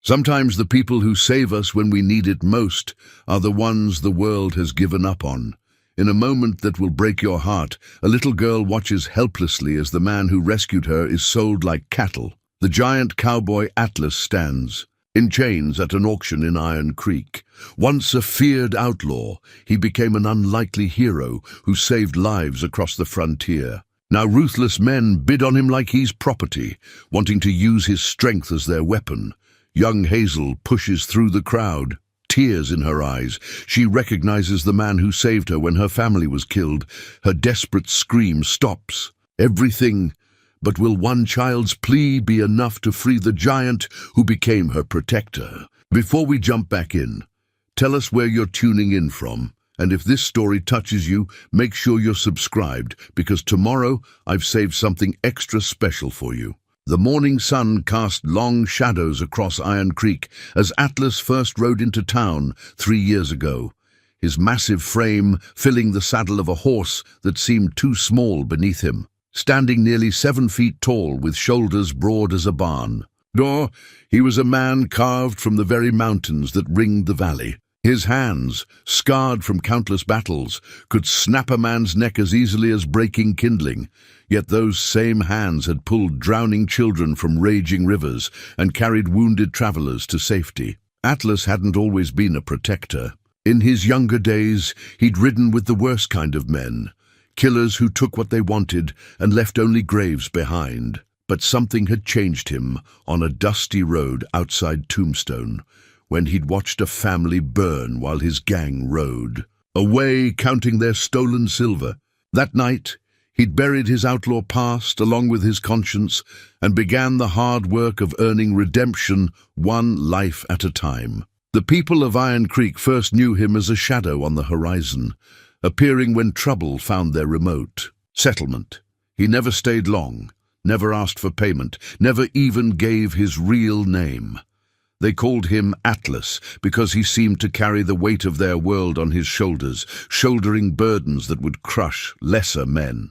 Sometimes the people who save us when we need it most are the ones the world has given up on. In a moment that will break your heart, a little girl watches helplessly as the man who rescued her is sold like cattle. The giant cowboy Atlas stands, in chains at an auction in Iron Creek. Once a feared outlaw, he became an unlikely hero who saved lives across the frontier. Now ruthless men bid on him like he's property, wanting to use his strength as their weapon. Young Hazel pushes through the crowd, tears in her eyes. She recognizes the man who saved her when her family was killed. Her desperate scream stops. Everything, but will one child's plea be enough to free the giant who became her protector? Before we jump back in, tell us where you're tuning in from. And if this story touches you, make sure you're subscribed, because tomorrow I've saved something extra special for you. The morning sun cast long shadows across Iron Creek as Atlas first rode into town 3 years ago, his massive frame filling the saddle of a horse that seemed too small beneath him. Standing nearly 7 feet tall with shoulders broad as a barn, he was a man carved from the very mountains that ringed the valley. His hands, scarred from countless battles, could snap a man's neck as easily as breaking kindling. Yet those same hands had pulled drowning children from raging rivers and carried wounded travelers to safety. Atlas hadn't always been a protector. In his younger days, he'd ridden with the worst kind of men, killers who took what they wanted and left only graves behind. But something had changed him on a dusty road outside Tombstone, when he'd watched a family burn while his gang rode, away counting their stolen silver. That night, he'd buried his outlaw past along with his conscience and began the hard work of earning redemption one life at a time. The people of Iron Creek first knew him as a shadow on the horizon, appearing when trouble found their remote settlement. He never stayed long, never asked for payment, never even gave his real name. They called him Atlas because he seemed to carry the weight of their world on his shoulders, shouldering burdens that would crush lesser men.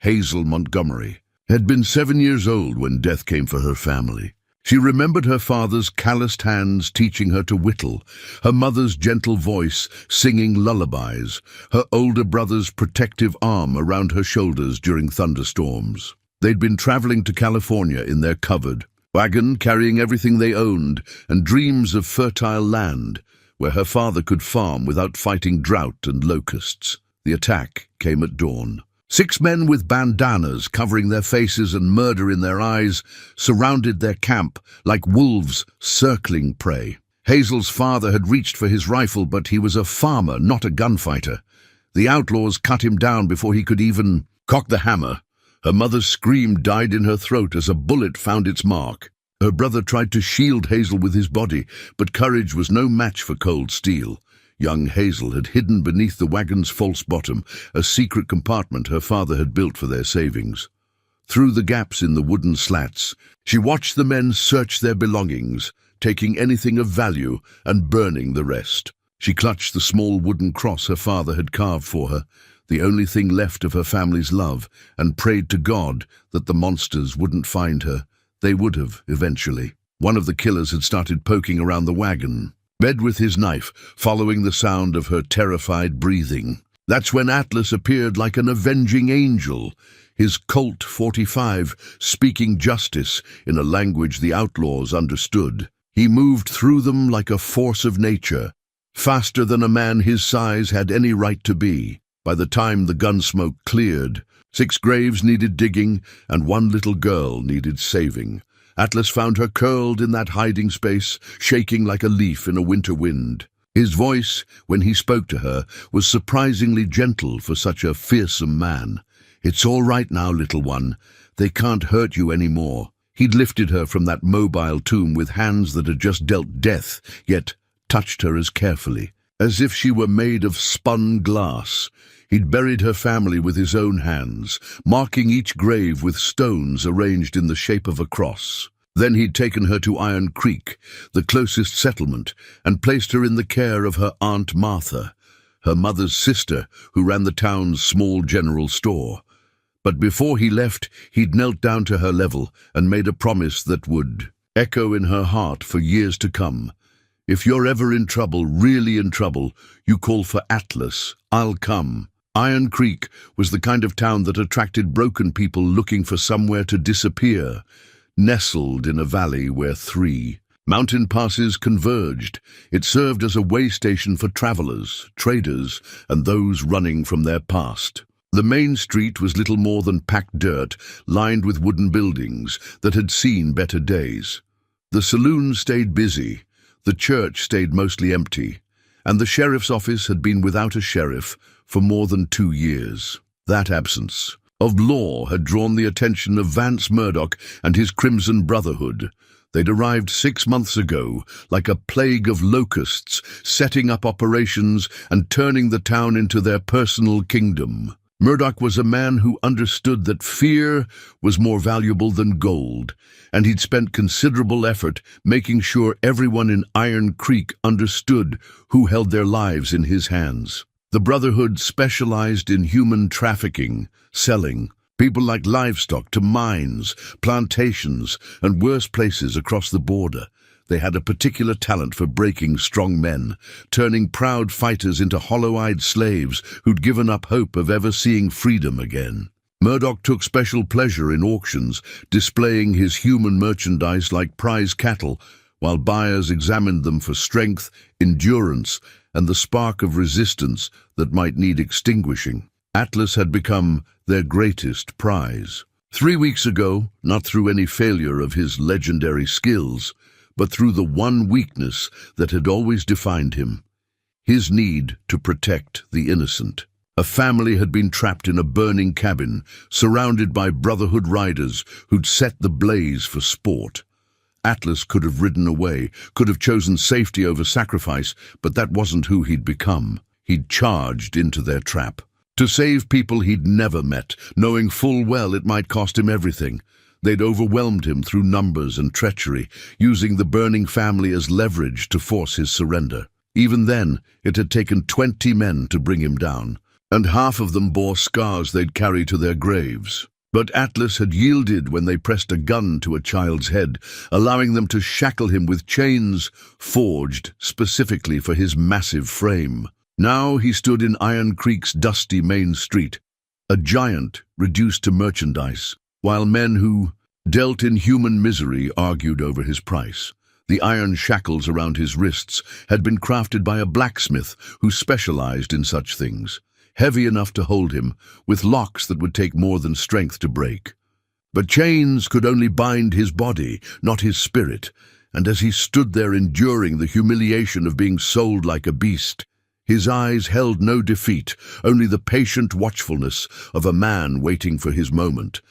Hazel Montgomery had been 7 years old when death came for her family. She remembered her father's calloused hands teaching her to whittle, her mother's gentle voice singing lullabies, her older brother's protective arm around her shoulders during thunderstorms. They'd been traveling to California in their covered wagon, carrying everything they owned and dreams of fertile land where her father could farm without fighting drought and locusts. The attack came at dawn. 6 men with bandanas covering their faces and murder in their eyes surrounded their camp like wolves circling prey. Hazel's father had reached for his rifle, but he was a farmer, not a gunfighter. The outlaws cut him down before he could even cock the hammer. Her mother's scream died in her throat as a bullet found its mark. Her brother tried to shield Hazel with his body, but courage was no match for cold steel. Young Hazel had hidden beneath the wagon's false bottom, a secret compartment her father had built for their savings. Through the gaps in the wooden slats, she watched the men search their belongings, taking anything of value and burning the rest. She clutched the small wooden cross her father had carved for her, the only thing left of her family's love, and prayed to God that the monsters wouldn't find her. They would have, eventually. One of the killers had started poking around the wagon, bed with his knife, following the sound of her terrified breathing. That's when Atlas appeared like an avenging angel, his Colt 45 speaking justice in a language the outlaws understood. He moved through them like a force of nature, faster than a man his size had any right to be. By the time the gun smoke cleared, 6 graves needed digging and 1 little girl needed saving. Atlas found her curled in that hiding space, shaking like a leaf in a winter wind. His voice, when he spoke to her, was surprisingly gentle for such a fearsome man. "It's all right now, little one. They can't hurt you anymore." He'd lifted her from that mobile tomb with hands that had just dealt death, yet touched her as carefully, as if she were made of spun glass. He'd buried her family with his own hands, marking each grave with stones arranged in the shape of a cross. Then he'd taken her to Iron Creek, the closest settlement, and placed her in the care of her Aunt Martha, her mother's sister, who ran the town's small general store. But before he left, he'd knelt down to her level and made a promise that would echo in her heart for years to come. If you're ever in trouble, really in trouble, you call for Atlas. I'll come. Iron Creek was the kind of town that attracted broken people looking for somewhere to disappear, nestled in a valley where three mountain passes converged. It served as a way station for travelers, traders, and those running from their past. The main street was little more than packed dirt, lined with wooden buildings that had seen better days. The saloon stayed busy, the church stayed mostly empty, and the sheriff's office had been without a sheriff for more than 2 years. That absence of law had drawn the attention of Vance Murdoch and his Crimson Brotherhood. They'd arrived 6 months ago, like a plague of locusts, setting up operations and turning the town into their personal kingdom. Murdoch was a man who understood that fear was more valuable than gold, and he'd spent considerable effort making sure everyone in Iron Creek understood who held their lives in his hands. The Brotherhood specialized in human trafficking, selling people like livestock to mines, plantations, and worse places across the border. They had a particular talent for breaking strong men, turning proud fighters into hollow-eyed slaves who'd given up hope of ever seeing freedom again. Murdoch took special pleasure in auctions, displaying his human merchandise like prize cattle, while buyers examined them for strength, endurance, and the spark of resistance that might need extinguishing. Atlas had become their greatest prize. 3 weeks ago, not through any failure of his legendary skills, but through the one weakness that had always defined him, his need to protect the innocent. A family had been trapped in a burning cabin, surrounded by Brotherhood riders who'd set the blaze for sport. Atlas could have ridden away, could have chosen safety over sacrifice, but that wasn't who he'd become. He'd charged into their trap to save people he'd never met, knowing full well it might cost him everything. They'd overwhelmed him through numbers and treachery, using the burning family as leverage to force his surrender. Even then, it had taken 20 men to bring him down, and half of them bore scars they'd carry to their graves. But Atlas had yielded when they pressed a gun to a child's head, allowing them to shackle him with chains forged specifically for his massive frame. Now he stood in Iron Creek's dusty main street, a giant reduced to merchandise, while men who dealt in human misery argued over his price. The iron shackles around his wrists had been crafted by a blacksmith who specialized in such things, heavy enough to hold him, with locks that would take more than strength to break. But chains could only bind his body, not his spirit, and as he stood there enduring the humiliation of being sold like a beast, his eyes held no defeat, only the patient watchfulness of a man waiting for his moment.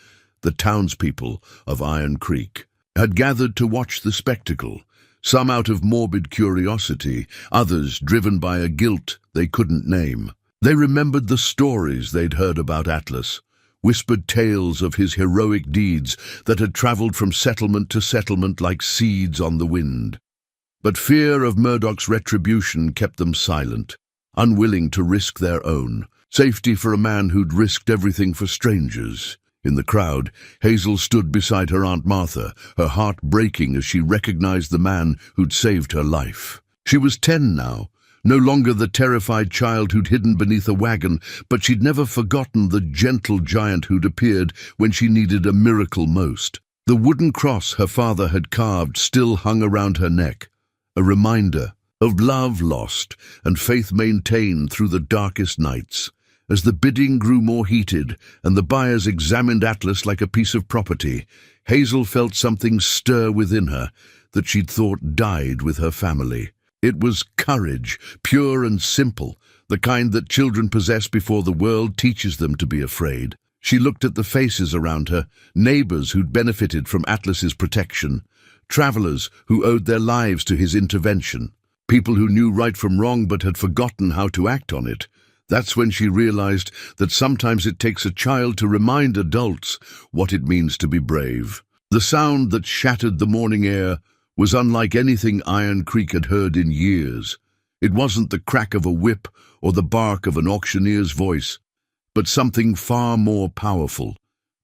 The townspeople of Iron Creek had gathered to watch the spectacle, some out of morbid curiosity, others driven by a guilt they couldn't name. They remembered the stories they'd heard about Atlas, whispered tales of his heroic deeds that had traveled from settlement to settlement like seeds on the wind. But fear of Murdoch's retribution kept them silent, unwilling to risk their own. Safety for a man who'd risked everything for strangers. In the crowd, Hazel stood beside her Aunt Martha, her heart breaking as she recognized the man who'd saved her life. She was 10 now, no longer the terrified child who'd hidden beneath a wagon, but she'd never forgotten the gentle giant who'd appeared when she needed a miracle most. The wooden cross her father had carved still hung around her neck, a reminder of love lost and faith maintained through the darkest nights. As the bidding grew more heated and the buyers examined Atlas like a piece of property, Hazel felt something stir within her that she'd thought died with her family. It was courage, pure and simple, the kind that children possess before the world teaches them to be afraid. She looked at the faces around her, neighbors who'd benefited from Atlas's protection, travelers who owed their lives to his intervention, people who knew right from wrong but had forgotten how to act on it. That's when she realized that sometimes it takes a child to remind adults what it means to be brave. The sound that shattered the morning air was unlike anything Iron Creek had heard in years. It wasn't the crack of a whip or the bark of an auctioneer's voice, but something far more powerful,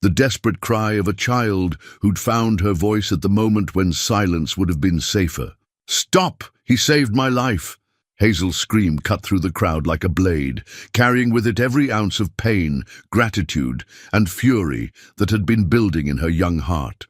the desperate cry of a child who'd found her voice at the moment when silence would have been safer. "Stop! He saved my life!" Hazel's scream cut through the crowd like a blade, carrying with it every ounce of pain, gratitude, and fury that had been building in her young heart.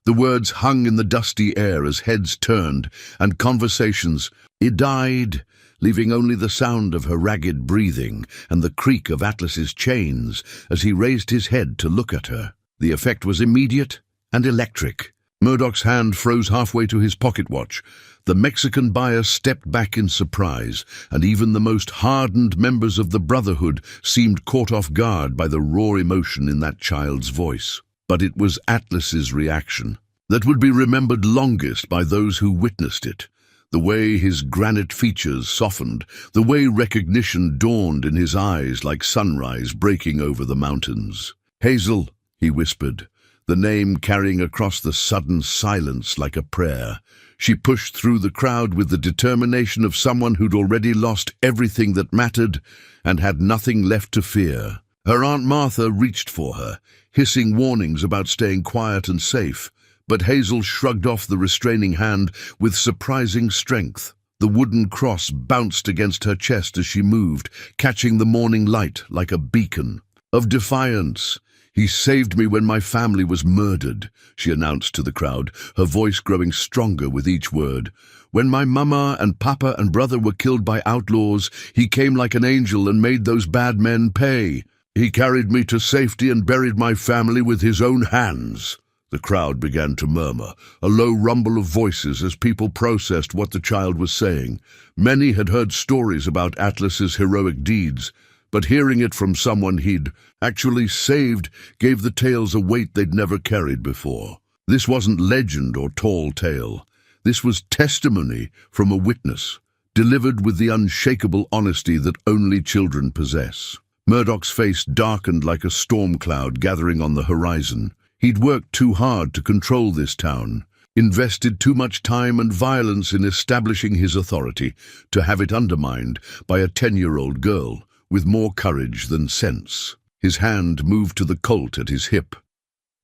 The words hung in the dusty air as heads turned and conversations. It died, leaving only the sound of her ragged breathing and the creak of Atlas's chains as he raised his head to look at her. The effect was immediate and electric. Murdoch's hand froze halfway to his pocket watch. The Mexican buyer stepped back in surprise, and even the most hardened members of the Brotherhood seemed caught off guard by the raw emotion in that child's voice. But it was Atlas's reaction that would be remembered longest by those who witnessed it. The way his granite features softened, the way recognition dawned in his eyes like sunrise breaking over the mountains. "Hazel," he whispered, the name carrying across the sudden silence like a prayer. She pushed through the crowd with the determination of someone who'd already lost everything that mattered and had nothing left to fear. Her Aunt Martha reached for her, hissing warnings about staying quiet and safe, but Hazel shrugged off the restraining hand with surprising strength. The wooden cross bounced against her chest as she moved, catching the morning light like a beacon of defiance. "He saved me when my family was murdered," she announced to the crowd, her voice growing stronger with each word. "When my mama and papa and brother were killed by outlaws, he came like an angel and made those bad men pay. He carried me to safety and buried my family with his own hands." The crowd began to murmur, a low rumble of voices as people processed what the child was saying. Many had heard stories about Atlas's heroic deeds, but hearing it from someone he'd actually saved gave the tales a weight they'd never carried before. This wasn't legend or tall tale. This was testimony from a witness, delivered with the unshakable honesty that only children possess. Murdoch's face darkened like a storm cloud gathering on the horizon. He'd worked too hard to control this town, invested too much time and violence in establishing his authority, to have it undermined by a 10-year-old girl with more courage than sense. His hand moved to the Colt at his hip,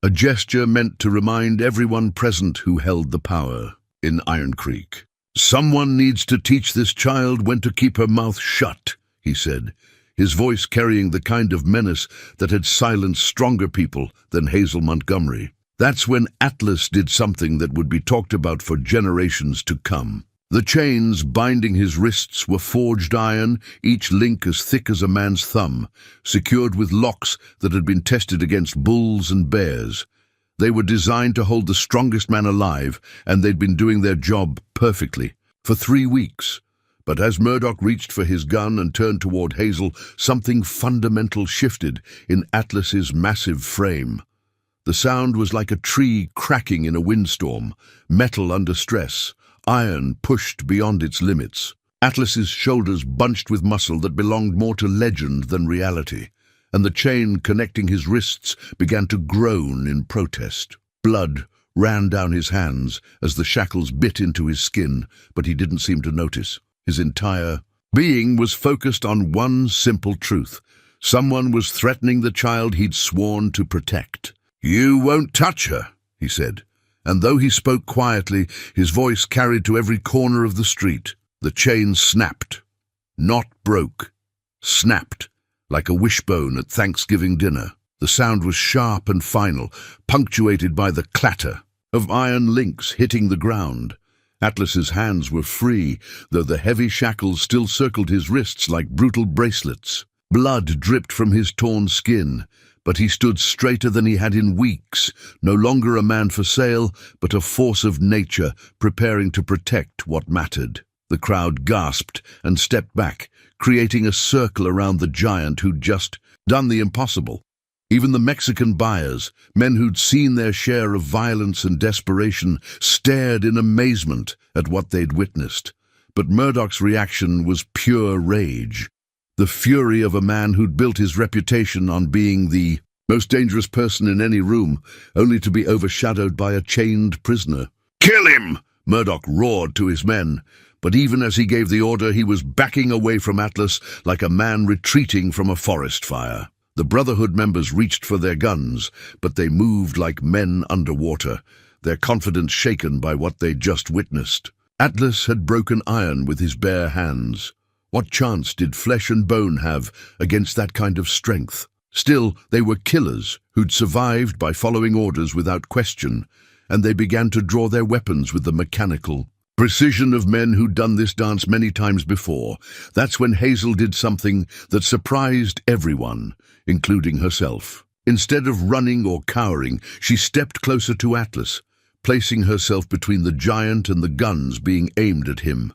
a gesture meant to remind everyone present who held the power in Iron Creek. "Someone needs to teach this child when to keep her mouth shut," he said, his voice carrying the kind of menace that had silenced stronger people than Hazel Montgomery. That's when Atlas did something that would be talked about for generations to come. The chains binding his wrists were forged iron, each link as thick as a man's thumb, secured with locks that had been tested against bulls and bears. They were designed to hold the strongest man alive, and they'd been doing their job perfectly for 3 weeks. But as Murdoch reached for his gun and turned toward Hazel, something fundamental shifted in Atlas's massive frame. The sound was like a tree cracking in a windstorm, metal under stress, iron pushed beyond its limits. Atlas's shoulders bunched with muscle that belonged more to legend than reality, and the chain connecting his wrists began to groan in protest. Blood ran down his hands as the shackles bit into his skin, but he didn't seem to notice. His entire being was focused on one simple truth. Someone was threatening the child he'd sworn to protect. "You won't touch her," he said, and though he spoke quietly, his voice carried to every corner of the street. The chain snapped. Not broke. Snapped, like a wishbone at Thanksgiving dinner. The sound was sharp and final, punctuated by the clatter of iron links hitting the ground. Atlas's hands were free, though the heavy shackles still circled his wrists like brutal bracelets. Blood dripped from his torn skin, but he stood straighter than he had in weeks, no longer a man for sale, but a force of nature preparing to protect what mattered. The crowd gasped and stepped back, creating a circle around the giant who'd just done the impossible. Even the Mexican buyers, men who'd seen their share of violence and desperation, stared in amazement at what they'd witnessed. But Murdoch's reaction was pure rage. The fury of a man who'd built his reputation on being the most dangerous person in any room, only to be overshadowed by a chained prisoner. "Kill him!" Murdoch roared to his men. But even as he gave the order, he was backing away from Atlas like a man retreating from a forest fire. The Brotherhood members reached for their guns, but they moved like men underwater, their confidence shaken by what they'd just witnessed. Atlas had broken iron with his bare hands. What chance did flesh and bone have against that kind of strength? Still, they were killers who'd survived by following orders without question, and they began to draw their weapons with the mechanical precision of men who'd done this dance many times before. That's when Hazel did something that surprised everyone, including herself. Instead of running or cowering, she stepped closer to Atlas, placing herself between the giant and the guns being aimed at him.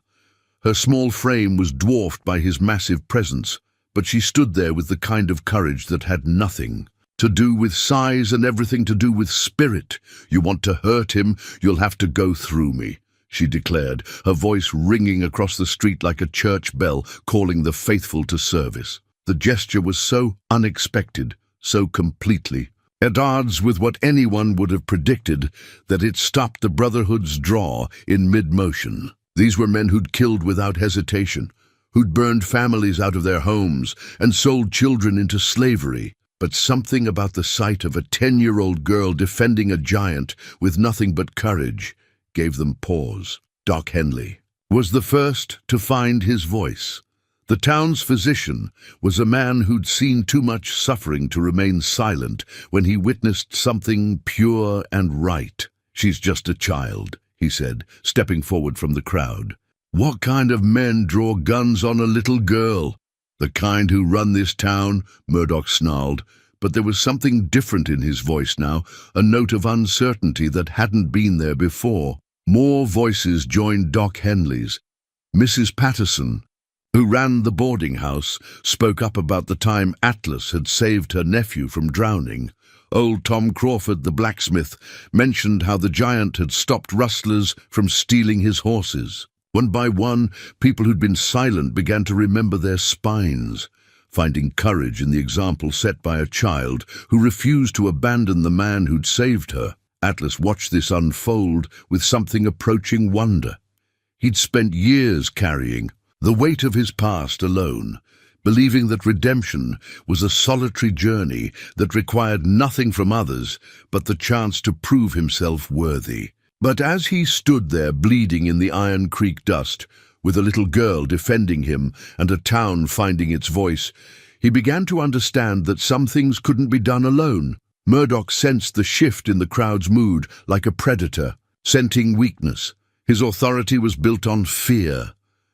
Her small frame was dwarfed by his massive presence, but she stood there with the kind of courage that had nothing to do with size and everything to do with spirit. "You want to hurt him, you'll have to go through me," she declared, her voice ringing across the street like a church bell calling the faithful to service. The gesture was so unexpected, so completely at odds with what anyone would have predicted, that it stopped the Brotherhood's draw in mid-motion. These were men who'd killed without hesitation, who'd burned families out of their homes and sold children into slavery. But something about the sight of a 10-year-old girl defending a giant with nothing but courage gave them pause. Doc Henley was the first to find his voice. The town's physician was a man who'd seen too much suffering to remain silent when he witnessed something pure and right. "She's just a child," he said, stepping forward from the crowd. "What kind of men draw guns on a little girl?" "The kind who run this town," Murdoch snarled, but there was something different in his voice now, a note of uncertainty that hadn't been there before. More voices joined Doc Henley's. Mrs. Patterson, who ran the boarding house, spoke up about the time Atlas had saved her nephew from drowning. Old Tom Crawford, the blacksmith, mentioned how the giant had stopped rustlers from stealing his horses. One by one, people who'd been silent began to remember their spines, finding courage in the example set by a child who refused to abandon the man who'd saved her. Atlas watched this unfold with something approaching wonder. He'd spent years carrying the weight of his past alone, believing that redemption was a solitary journey that required nothing from others but the chance to prove himself worthy. But as he stood there bleeding in the Iron Creek dust, with a little girl defending him and a town finding its voice, he began to understand that some things couldn't be done alone. Murdoch sensed the shift in the crowd's mood like a predator, scenting weakness. His authority was built on fear,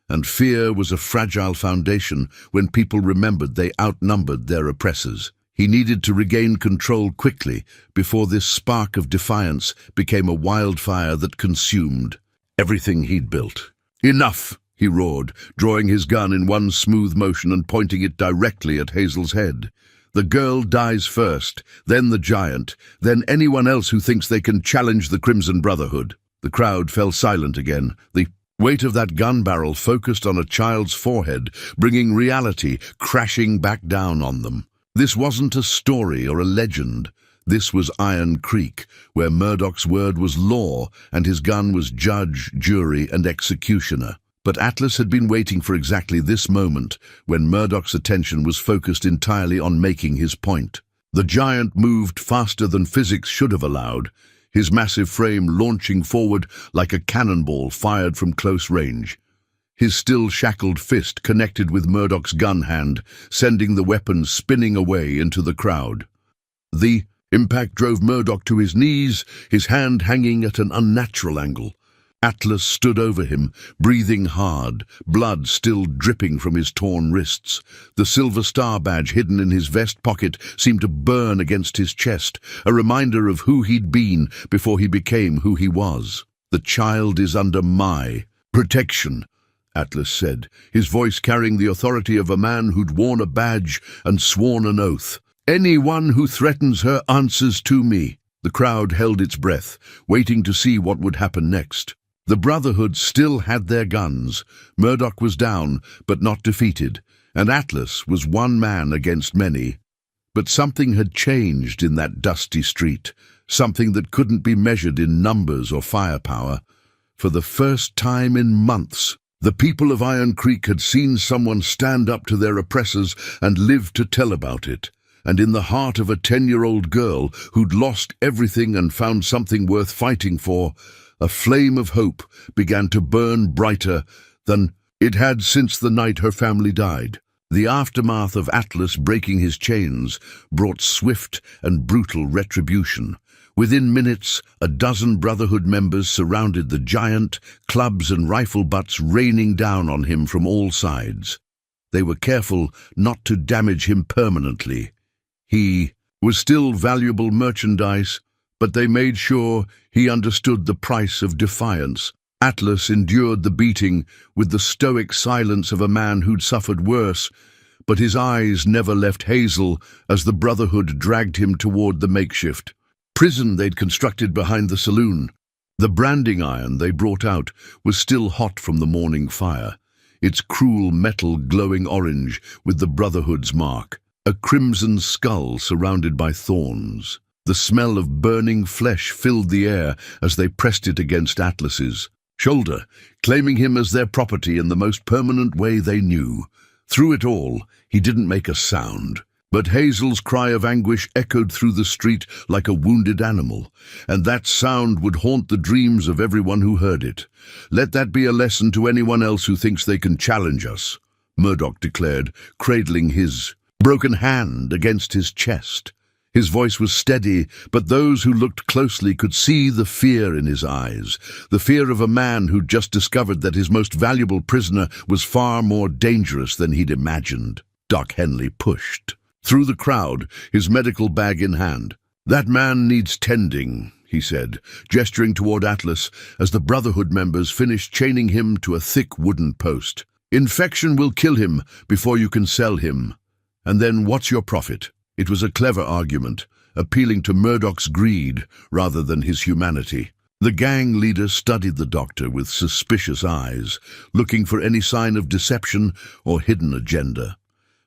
and fear was a fragile foundation when people remembered they outnumbered their oppressors. He needed to regain control quickly before this spark of defiance became a wildfire that consumed everything he'd built. "Enough!" he roared, drawing his gun in one smooth motion and pointing it directly at Hazel's head. "The girl dies first, then the giant, then anyone else who thinks they can challenge the Crimson Brotherhood." The crowd fell silent again. The weight of that gun barrel focused on a child's forehead, bringing reality crashing back down on them. This wasn't a story or a legend. This was Iron Creek, where Murdoch's word was law and his gun was judge, jury, and executioner. But Atlas had been waiting for exactly this moment, when Murdoch's attention was focused entirely on making his point. The giant moved faster than physics should have allowed, his massive frame launching forward like a cannonball fired from close range. His still shackled fist connected with Murdoch's gun hand, sending the weapon spinning away into the crowd. The impact drove Murdoch to his knees, his hand hanging at an unnatural angle. Atlas stood over him, breathing hard, blood still dripping from his torn wrists. The silver star badge hidden in his vest pocket seemed to burn against his chest, a reminder of who he'd been before he became who he was. "The child is under my protection," Atlas said, his voice carrying the authority of a man who'd worn a badge and sworn an oath. "Anyone who threatens her answers to me." The crowd held its breath, waiting to see what would happen next. The Brotherhood still had their guns. Murdoch was down, but not defeated, and Atlas was one man against many. But something had changed in that dusty street, something that couldn't be measured in numbers or firepower. For the first time in months, the people of Iron Creek had seen someone stand up to their oppressors and live to tell about it. and in the heart of a 10-year-old girl who'd lost everything and found something worth fighting for, a flame of hope began to burn brighter than it had since the night her family died. The aftermath of Atlas breaking his chains brought swift and brutal retribution. Within minutes, a dozen Brotherhood members surrounded the giant, clubs and rifle butts raining down on him from all sides. They were careful not to damage him permanently. He was still valuable merchandise, but they made sure he understood the price of defiance. Atlas endured the beating with the stoic silence of a man who'd suffered worse, but his eyes never left Hazel as the Brotherhood dragged him toward the makeshift prison they'd constructed behind the saloon. The branding iron they brought out was still hot from the morning fire, its cruel metal glowing orange with the Brotherhood's mark, a crimson skull surrounded by thorns. The smell of burning flesh filled the air as they pressed it against Atlas's shoulder, claiming him as their property in the most permanent way they knew. Through it all, he didn't make a sound. But Hazel's cry of anguish echoed through the street like a wounded animal, and that sound would haunt the dreams of everyone who heard it. "Let that be a lesson to anyone else who thinks they can challenge us," Murdoch declared, cradling his broken hand against his chest. His voice was steady, but those who looked closely could see the fear in his eyes, the fear of a man who'd just discovered that his most valuable prisoner was far more dangerous than he'd imagined. Doc Henley pushed through the crowd, his medical bag in hand. "That man needs tending," he said, gesturing toward Atlas as the Brotherhood members finished chaining him to a thick wooden post. "Infection will kill him before you can sell him. And then what's your profit?" It was a clever argument, appealing to Murdoch's greed rather than his humanity. The gang leader studied the doctor with suspicious eyes, looking for any sign of deception or hidden agenda.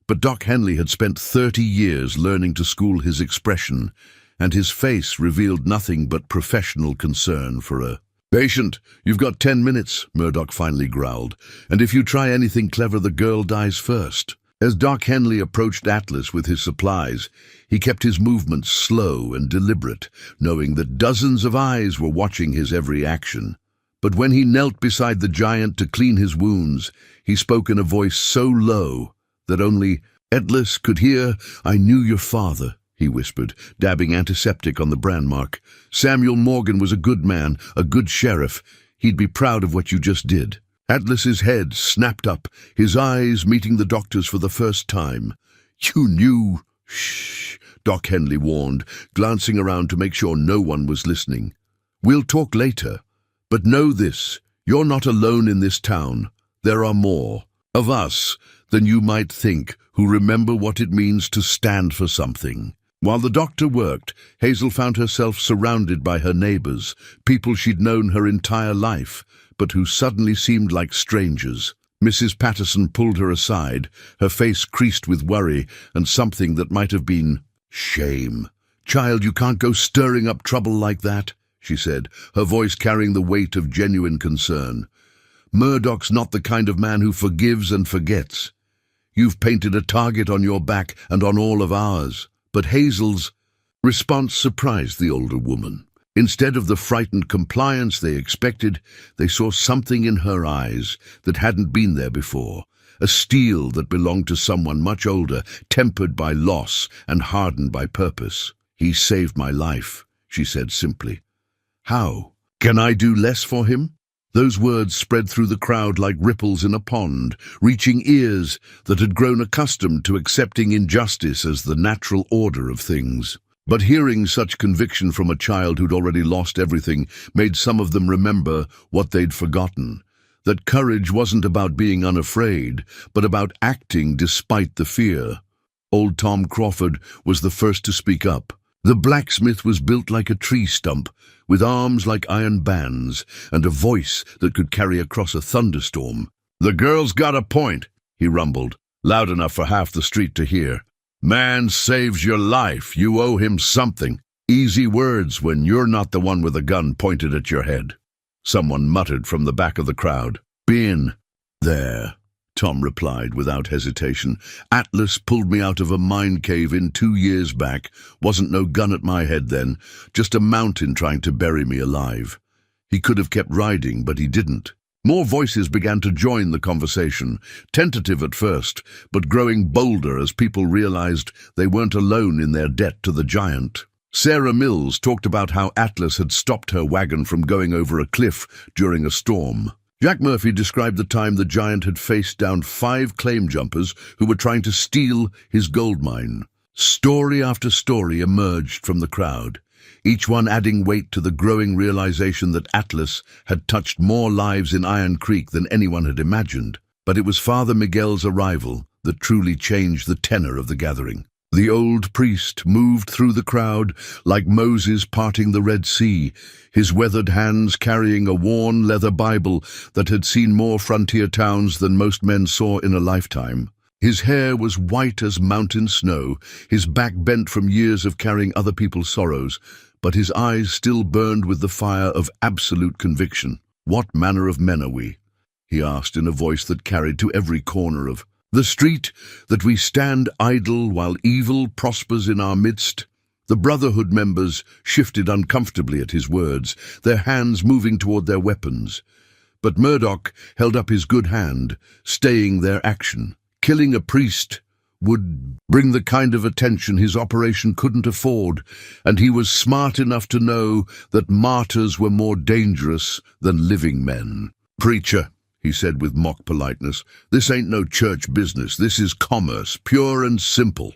But Doc Henley had spent 30 years learning to school his expression, and his face revealed nothing but professional concern for a patient. "You've got 10 minutes, Murdoch finally growled, "and if you try anything clever, the girl dies first." As Doc Henley approached Atlas with his supplies, he kept his movements slow and deliberate, knowing that dozens of eyes were watching his every action. But when he knelt beside the giant to clean his wounds, he spoke in a voice so low that only Atlas could hear. "I knew your father," he whispered, dabbing antiseptic on the brand mark. "Samuel Morgan was a good man, a good sheriff. He'd be proud of what you just did." Atlas's head snapped up, his eyes meeting the doctor's for the first time. "You knew—" "Shh," Doc Henley warned, glancing around to make sure no one was listening. "We'll talk later, but know this, you're not alone in this town. There are more of us than you might think who remember what it means to stand for something." While the doctor worked, Hazel found herself surrounded by her neighbors, people she'd known her entire life, but who suddenly seemed like strangers. Mrs. Patterson pulled her aside, her face creased with worry and something that might have been shame. "Child, you can't go stirring up trouble like that," she said, her voice carrying the weight of genuine concern. "Murdoch's not the kind of man who forgives and forgets. You've painted a target on your back and on all of ours." But Hazel's response surprised the older woman. Instead of the frightened compliance they expected, they saw something in her eyes that hadn't been there before, a steel that belonged to someone much older, tempered by loss and hardened by purpose. "He saved my life," she said simply. "How? Can I do less for him?" Those words spread through the crowd like ripples in a pond, reaching ears that had grown accustomed to accepting injustice as the natural order of things. But hearing such conviction from a child who'd already lost everything made some of them remember what they'd forgotten, that courage wasn't about being unafraid, but about acting despite the fear. Old Tom Crawford was the first to speak up. The blacksmith was built like a tree stump, with arms like iron bands, and a voice that could carry across a thunderstorm. "The girl's got a point," he rumbled, loud enough for half the street to hear. "Man saves your life, you owe him something." Easy words when you're not the one with a gun pointed at your head. Someone muttered from the back of the crowd. "Been there, Tom replied without hesitation. Atlas pulled me out of a mine cave in 2 years back. Wasn't no gun at my head then, just a mountain trying to bury me alive. He could have kept riding, but he didn't. More voices began to join the conversation, tentative at first, but growing bolder as people realized they weren't alone in their debt to the giant. Sarah Mills talked about how Atlas had stopped her wagon from going over a cliff during a storm. Jack Murphy described the time the giant had faced down 5 claim jumpers who were trying to steal his gold mine. Story after story emerged from the crowd, each one adding weight to the growing realization that Atlas had touched more lives in Iron Creek than anyone had imagined. But it was Father Miguel's arrival that truly changed the tenor of the gathering. The old priest moved through the crowd like Moses parting the Red Sea, his weathered hands carrying a worn leather Bible that had seen more frontier towns than most men saw in a lifetime. His hair was white as mountain snow, his back bent from years of carrying other people's sorrows, but his eyes still burned with the fire of absolute conviction. "What manner of men are we?" he asked in a voice that carried to every corner of the street, that we stand idle while evil prospers in our midst. The Brotherhood members shifted uncomfortably at his words, their hands moving toward their weapons. But Murdoch held up his good hand, staying their action. Killing a priest would bring the kind of attention his operation couldn't afford, and he was smart enough to know that martyrs were more dangerous than living men. "Preacher," he said with mock politeness, "this ain't no church business. This is commerce, pure and simple."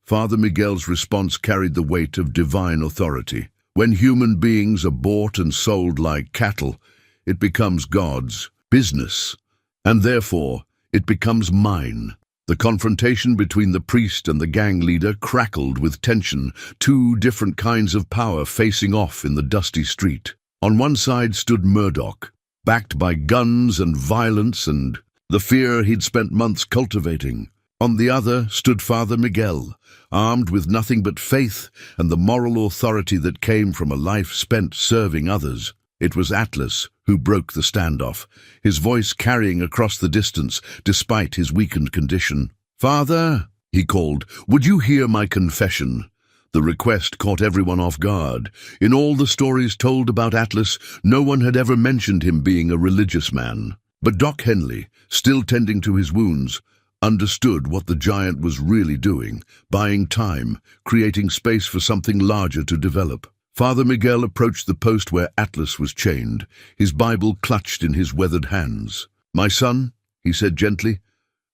Father Miguel's response carried the weight of divine authority. When human beings are bought and sold like cattle, it becomes God's business, and therefore it becomes mine. The confrontation between the priest and the gang leader crackled with tension, 2 different kinds of power facing off in the dusty street. On one side stood Murdoch, backed by guns and violence and the fear he'd spent months cultivating. On the other stood Father Miguel, armed with nothing but faith and the moral authority that came from a life spent serving others. It was Atlas who broke the standoff, his voice carrying across the distance despite his weakened condition. "Father," he called, "would you hear my confession?" The request caught everyone off guard. In all the stories told about Atlas, no one had ever mentioned him being a religious man. But Doc Henley, still tending to his wounds, understood what the giant was really doing, buying time, creating space for something larger to develop. Father Miguel approached the post where Atlas was chained, his Bible clutched in his weathered hands. "My son," he said gently,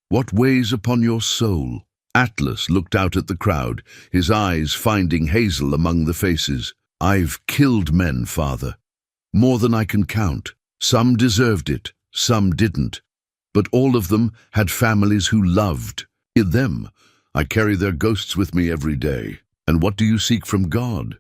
"what weighs upon your soul?" Atlas looked out at the crowd, his eyes finding Hazel among the faces. "I've killed men, Father. More than I can count. Some deserved it, some didn't. But all of them had families who loved. In them, I carry their ghosts with me every day. And what do you seek from God?"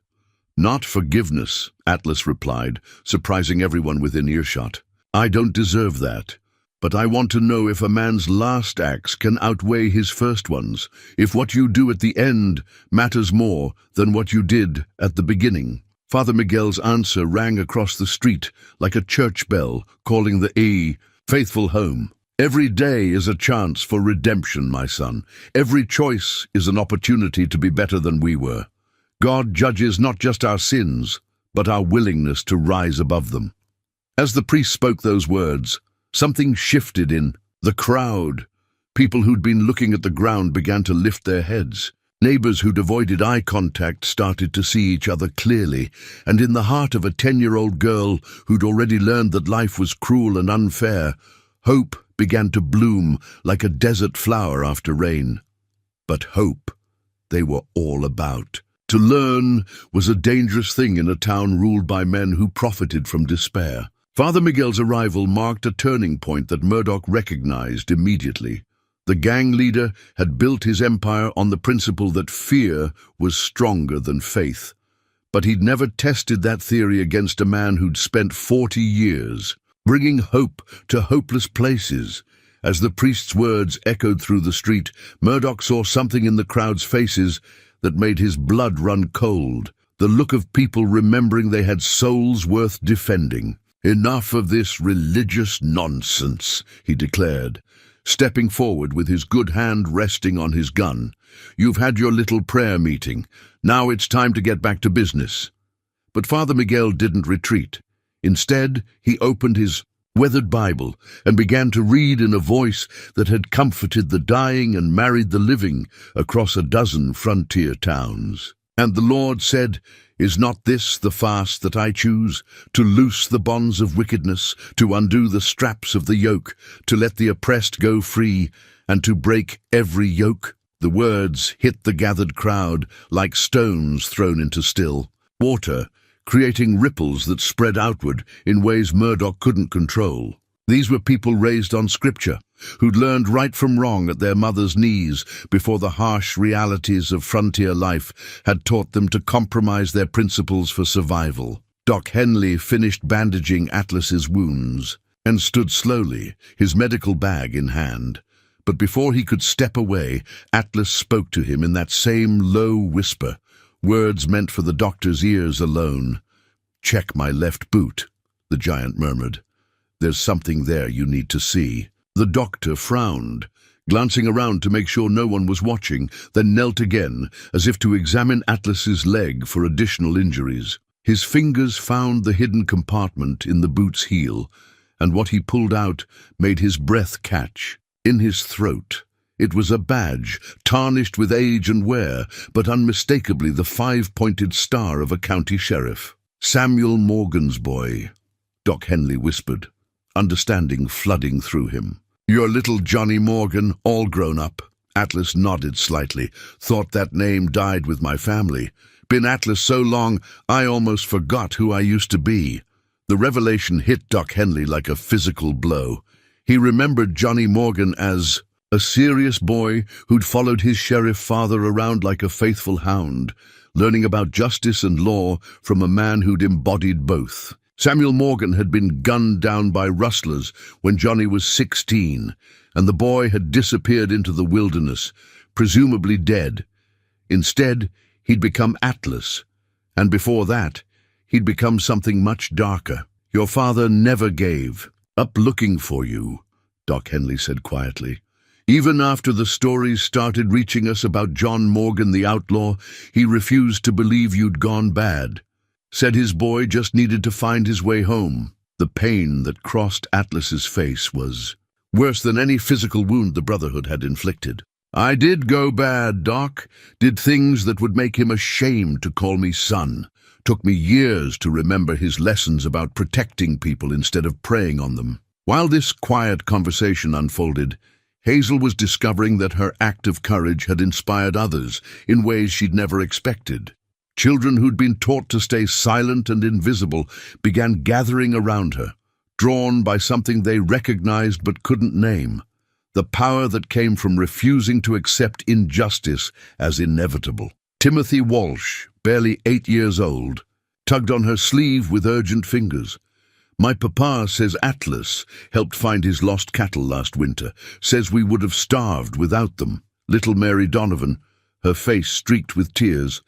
"Not forgiveness," Atlas replied, surprising everyone within earshot. "I don't deserve that. But I want to know if a man's last acts can outweigh his first ones, if what you do at the end matters more than what you did at the beginning." Father Miguel's answer rang across the street like a church bell calling the faithful home. "Every day is a chance for redemption, my son. Every choice is an opportunity to be better than we were. God judges not just our sins, but our willingness to rise above them." As the priest spoke those words, something shifted in the crowd. People who'd been looking at the ground began to lift their heads. Neighbors who'd avoided eye contact started to see each other clearly, and in the heart of a 10-year-old girl who'd already learned that life was cruel and unfair, hope began to bloom like a desert flower after rain. But hope they were all about. To learn was a dangerous thing in a town ruled by men who profited from despair. Father Miguel's arrival marked a turning point that Murdoch recognized immediately. The gang leader had built his empire on the principle that fear was stronger than faith. But he'd never tested that theory against a man who'd spent 40 years bringing hope to hopeless places. As the priest's words echoed through the street, Murdoch saw something in the crowd's faces that made his blood run cold, the look of people remembering they had souls worth defending. "Enough of this religious nonsense," he declared. stepping forward with his good hand resting on his gun. "You've had your little prayer meeting. Now it's time to get back to business." But Father Miguel didn't retreat. Instead, he opened his weathered Bible and began to read in a voice that had comforted the dying and married the living across a dozen frontier towns. "And the Lord said, 'Is not this the fast that I choose? To loose the bonds of wickedness, to undo the straps of the yoke, to let the oppressed go free, and to break every yoke?'" The words hit the gathered crowd like stones thrown into still water, creating ripples that spread outward in ways Murdoch couldn't control. These were people raised on scripture, who'd learned right from wrong at their mother's knees before the harsh realities of frontier life had taught them to compromise their principles for survival. Doc Henley finished bandaging Atlas's wounds and stood slowly, his medical bag in hand. But before he could step away, Atlas spoke to him in that same low whisper, words meant for the doctor's ears alone. "Check my left boot," the giant murmured. "There's something there you need to see." The doctor frowned, glancing around to make sure no one was watching, then knelt again, as if to examine Atlas's leg for additional injuries. His fingers found the hidden compartment in the boot's heel, and what he pulled out made his breath catch. In his throat, it was a badge, tarnished with age and wear, but unmistakably the 5-pointed star of a county sheriff. "Samuel Morgan's boy," Doc Henley whispered, understanding flooding through him. "Your little Johnny Morgan, all grown up." Atlas nodded slightly. "Thought that name died with my family. Been Atlas so long, I almost forgot who I used to be." The revelation hit Doc Henley like a physical blow. He remembered Johnny Morgan as a serious boy who'd followed his sheriff father around like a faithful hound, learning about justice and law from a man who'd embodied both. Samuel Morgan had been gunned down by rustlers when Johnny was 16, and the boy had disappeared into the wilderness, presumably dead. Instead, he'd become Atlas, and before that, he'd become something much darker. "Your father never gave up looking for you," Doc Henley said quietly. "Even after the stories started reaching us about John Morgan the outlaw, he refused to believe you'd gone bad. Said his boy just needed to find his way home." The pain that crossed Atlas's face was worse than any physical wound the Brotherhood had inflicted. "I did go bad, Doc. Did things that would make him ashamed to call me son. Took me years to remember his lessons about protecting people instead of preying on them." While this quiet conversation unfolded, Hazel was discovering that her act of courage had inspired others in ways she'd never expected. Children who'd been taught to stay silent and invisible began gathering around her, drawn by something they recognized but couldn't name, the power that came from refusing to accept injustice as inevitable. Timothy Walsh, barely 8 years old, tugged on her sleeve with urgent fingers. "My papa says Atlas helped find his lost cattle last winter, says we would have starved without them." Little Mary Donovan, her face streaked with tears,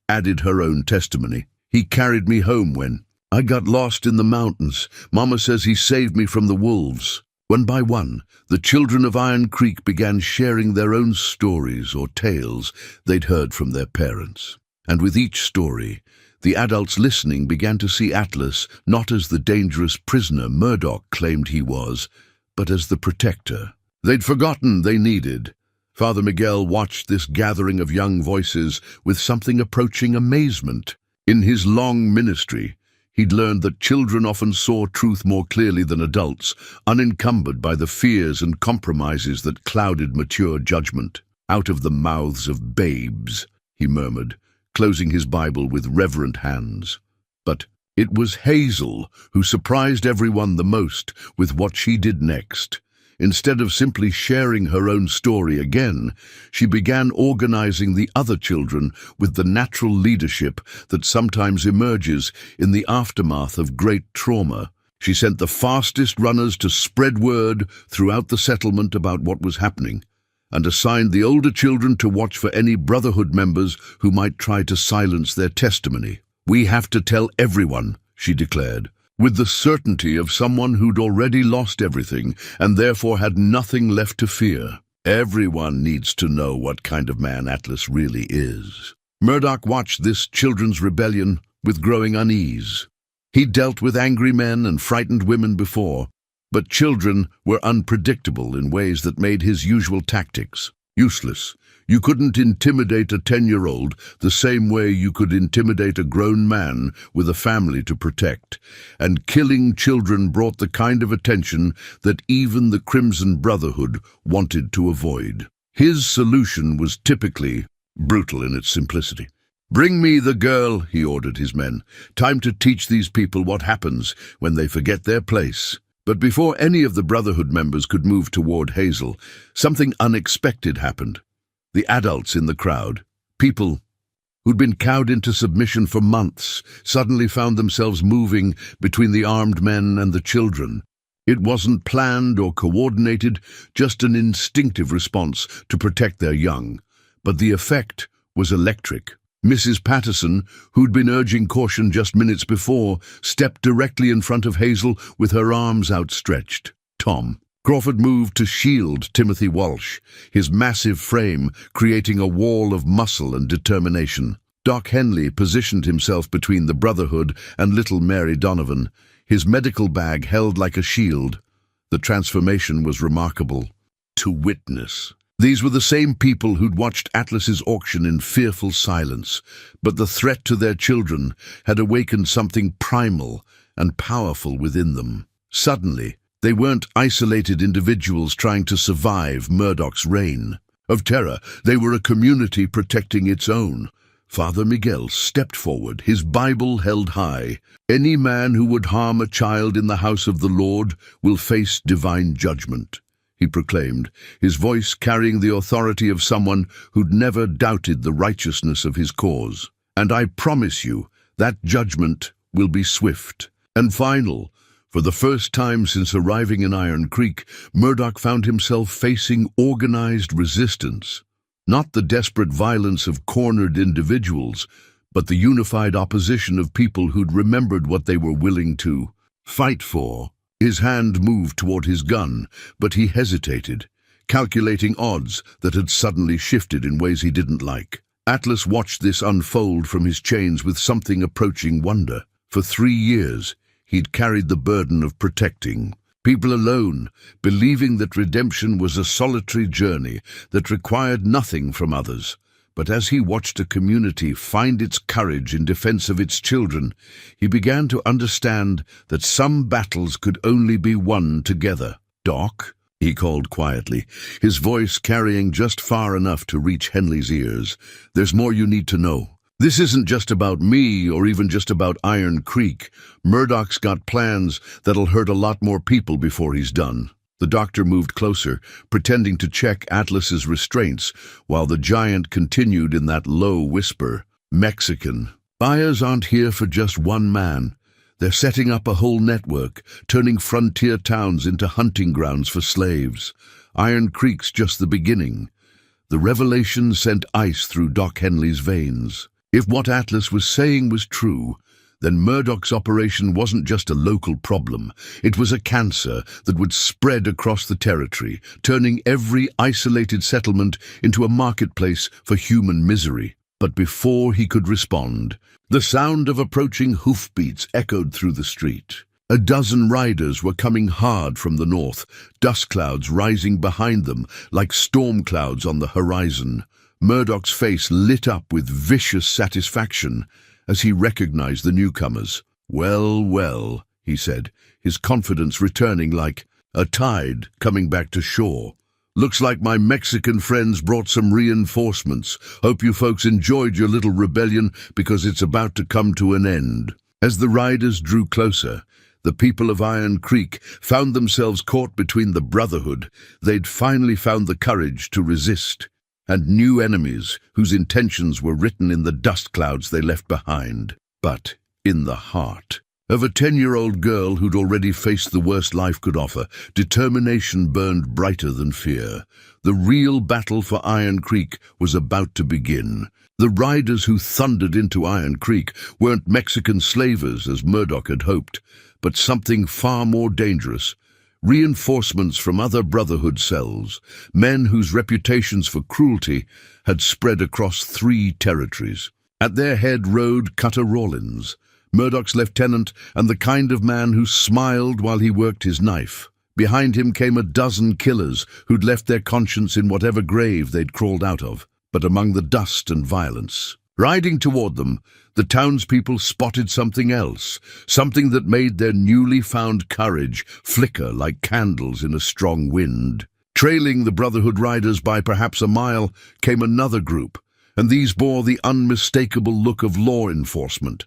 added her own testimony. "He carried me home when I got lost in the mountains. Mama says he saved me from the wolves." One by one, the children of Iron Creek began sharing their own stories or tales they'd heard from their parents. And with each story, the adults listening began to see Atlas not as the dangerous prisoner Murdoch claimed he was, but as the protector they'd forgotten they needed. Father Miguel watched this gathering of young voices with something approaching amazement. In his long ministry, he'd learned that children often saw truth more clearly than adults, unencumbered by the fears and compromises that clouded mature judgment. "Out of the mouths of babes," he murmured, closing his Bible with reverent hands. But it was Hazel who surprised everyone the most with what she did next. Instead of simply sharing her own story again, she began organizing the other children with the natural leadership that sometimes emerges in the aftermath of great trauma. She sent the fastest runners to spread word throughout the settlement about what was happening, and assigned the older children to watch for any Brotherhood members who might try to silence their testimony. "We have to tell everyone," she declared. with the certainty of someone who'd already lost everything and therefore had nothing left to fear. Everyone needs to know what kind of man Atlas really is. Murdoch watched this children's rebellion with growing unease. He'd dealt with angry men and frightened women before, but children were unpredictable in ways that made his usual tactics useless. You couldn't intimidate a 10-year-old the same way you could intimidate a grown man with a family to protect, and killing children brought the kind of attention that even the Crimson Brotherhood wanted to avoid. His solution was typically brutal in its simplicity. "Bring me the girl," he ordered his men. "Time to teach these people what happens when they forget their place." But before any of the Brotherhood members could move toward Hazel, something unexpected happened. The adults in the crowd, people who'd been cowed into submission for months, suddenly found themselves moving between the armed men and the children. It wasn't planned or coordinated, just an instinctive response to protect their young. But the effect was electric. Mrs. Patterson, who'd been urging caution just minutes before, stepped directly in front of Hazel with her arms outstretched. Tom Crawford moved to shield Timothy Walsh, his massive frame creating a wall of muscle and determination. Doc Henley positioned himself between the Brotherhood and little Mary Donovan, his medical bag held like a shield. The transformation was remarkable to witness. These were the same people who'd watched Atlas's auction in fearful silence, but the threat to their children had awakened something primal and powerful within them. Suddenly, they weren't isolated individuals trying to survive Murdoch's reign of terror. They were a community protecting its own. Father Miguel stepped forward, his Bible held high. "Any man who would harm a child in the house of the Lord will face divine judgment," he proclaimed, his voice carrying the authority of someone who'd never doubted the righteousness of his cause. "And I promise you, that judgment will be swift and final." For the first time since arriving in Iron Creek, Murdoch found himself facing organized resistance. Not the desperate violence of cornered individuals, but the unified opposition of people who'd remembered what they were willing to fight for. His hand moved toward his gun, but he hesitated, calculating odds that had suddenly shifted in ways he didn't like. Atlas watched this unfold from his chains with something approaching wonder. For 3 years, he'd carried the burden of protecting people alone, believing that redemption was a solitary journey that required nothing from others. But as he watched a community find its courage in defense of its children, he began to understand that some battles could only be won together. "Doc," he called quietly, his voice carrying just far enough to reach Henley's ears, "there's more you need to know. This isn't just about me or even just about Iron Creek. Murdoch's got plans that'll hurt a lot more people before he's done." The doctor moved closer, pretending to check Atlas's restraints, while the giant continued in that low whisper. "Mexican. Buyers aren't here for just one man. They're setting up a whole network, turning frontier towns into hunting grounds for slaves. Iron Creek's just the beginning." The revelation sent ice through Doc Henley's veins. If what Atlas was saying was true, then Murdoch's operation wasn't just a local problem. It was a cancer that would spread across the territory, turning every isolated settlement into a marketplace for human misery. But before he could respond, the sound of approaching hoofbeats echoed through the street. A dozen riders were coming hard from the north, dust clouds rising behind them like storm clouds on the horizon. Murdoch's face lit up with vicious satisfaction as he recognized the newcomers. "Well, well," he said, his confidence returning like a tide coming back to shore. "Looks like my Mexican friends brought some reinforcements. Hope you folks enjoyed your little rebellion because it's about to come to an end." As the riders drew closer, the people of Iron Creek found themselves caught between the Brotherhood they'd finally found the courage to resist, and new enemies whose intentions were written in the dust clouds they left behind. But in the heart of a 10-year-old girl who'd already faced the worst life could offer, determination burned brighter than fear. The real battle for Iron Creek was about to begin. The riders who thundered into Iron Creek weren't Mexican slavers as Murdoch had hoped, but something far more dangerous. Reinforcements from other Brotherhood cells, men whose reputations for cruelty had spread across 3 territories. At their head rode Cutter Rawlins, Murdoch's lieutenant and the kind of man who smiled while he worked his knife. Behind him came a dozen killers who'd left their conscience in whatever grave they'd crawled out of, but among the dust and violence. Riding toward them, the townspeople spotted something else, something that made their newly found courage flicker like candles in a strong wind. Trailing the Brotherhood riders by perhaps a mile came another group, and these bore the unmistakable look of law enforcement.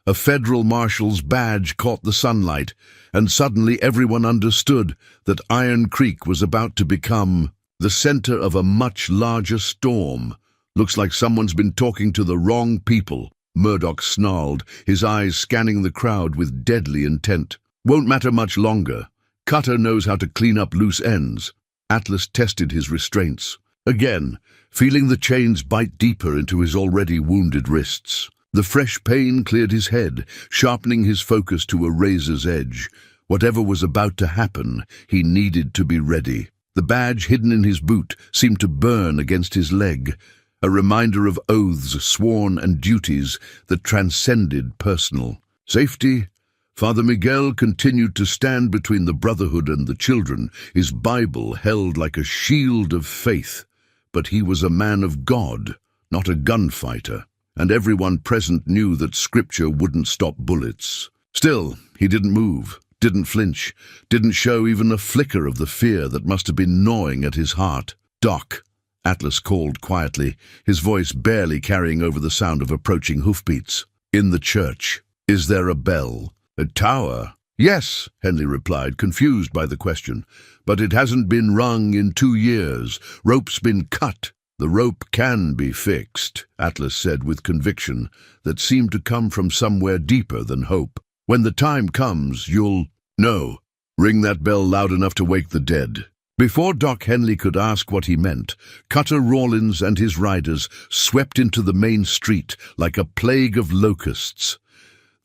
A federal marshal's badge caught the sunlight, and suddenly everyone understood that Iron Creek was about to become the center of a much larger storm. "Looks like someone's been talking to the wrong people," Murdoch snarled, his eyes scanning the crowd with deadly intent. "Won't matter much longer. Cutter knows how to clean up loose ends." Atlas tested his restraints, again, feeling the chains bite deeper into his already wounded wrists. The fresh pain cleared his head, sharpening his focus to a razor's edge. Whatever was about to happen, he needed to be ready. The badge hidden in his boot seemed to burn against his leg, a reminder of oaths sworn and duties that transcended personal safety. Father Miguel continued to stand between the Brotherhood and the children, his Bible held like a shield of faith. But he was a man of God, not a gunfighter, and everyone present knew that Scripture wouldn't stop bullets. Still, he didn't move, didn't flinch, didn't show even a flicker of the fear that must have been gnawing at his heart. "Doc," Atlas called quietly, his voice barely carrying over the sound of approaching hoofbeats. "In the church. Is there a bell? A tower?" "Yes," Henley replied, confused by the question. "But it hasn't been rung in 2 years. Rope's been cut." "The rope can be fixed," Atlas said with conviction that seemed to come from somewhere deeper than hope. "When the time comes, you'll know. Ring that bell loud enough to wake the dead." Before Doc Henley could ask what he meant, Cutter Rawlins and his riders swept into the main street like a plague of locusts.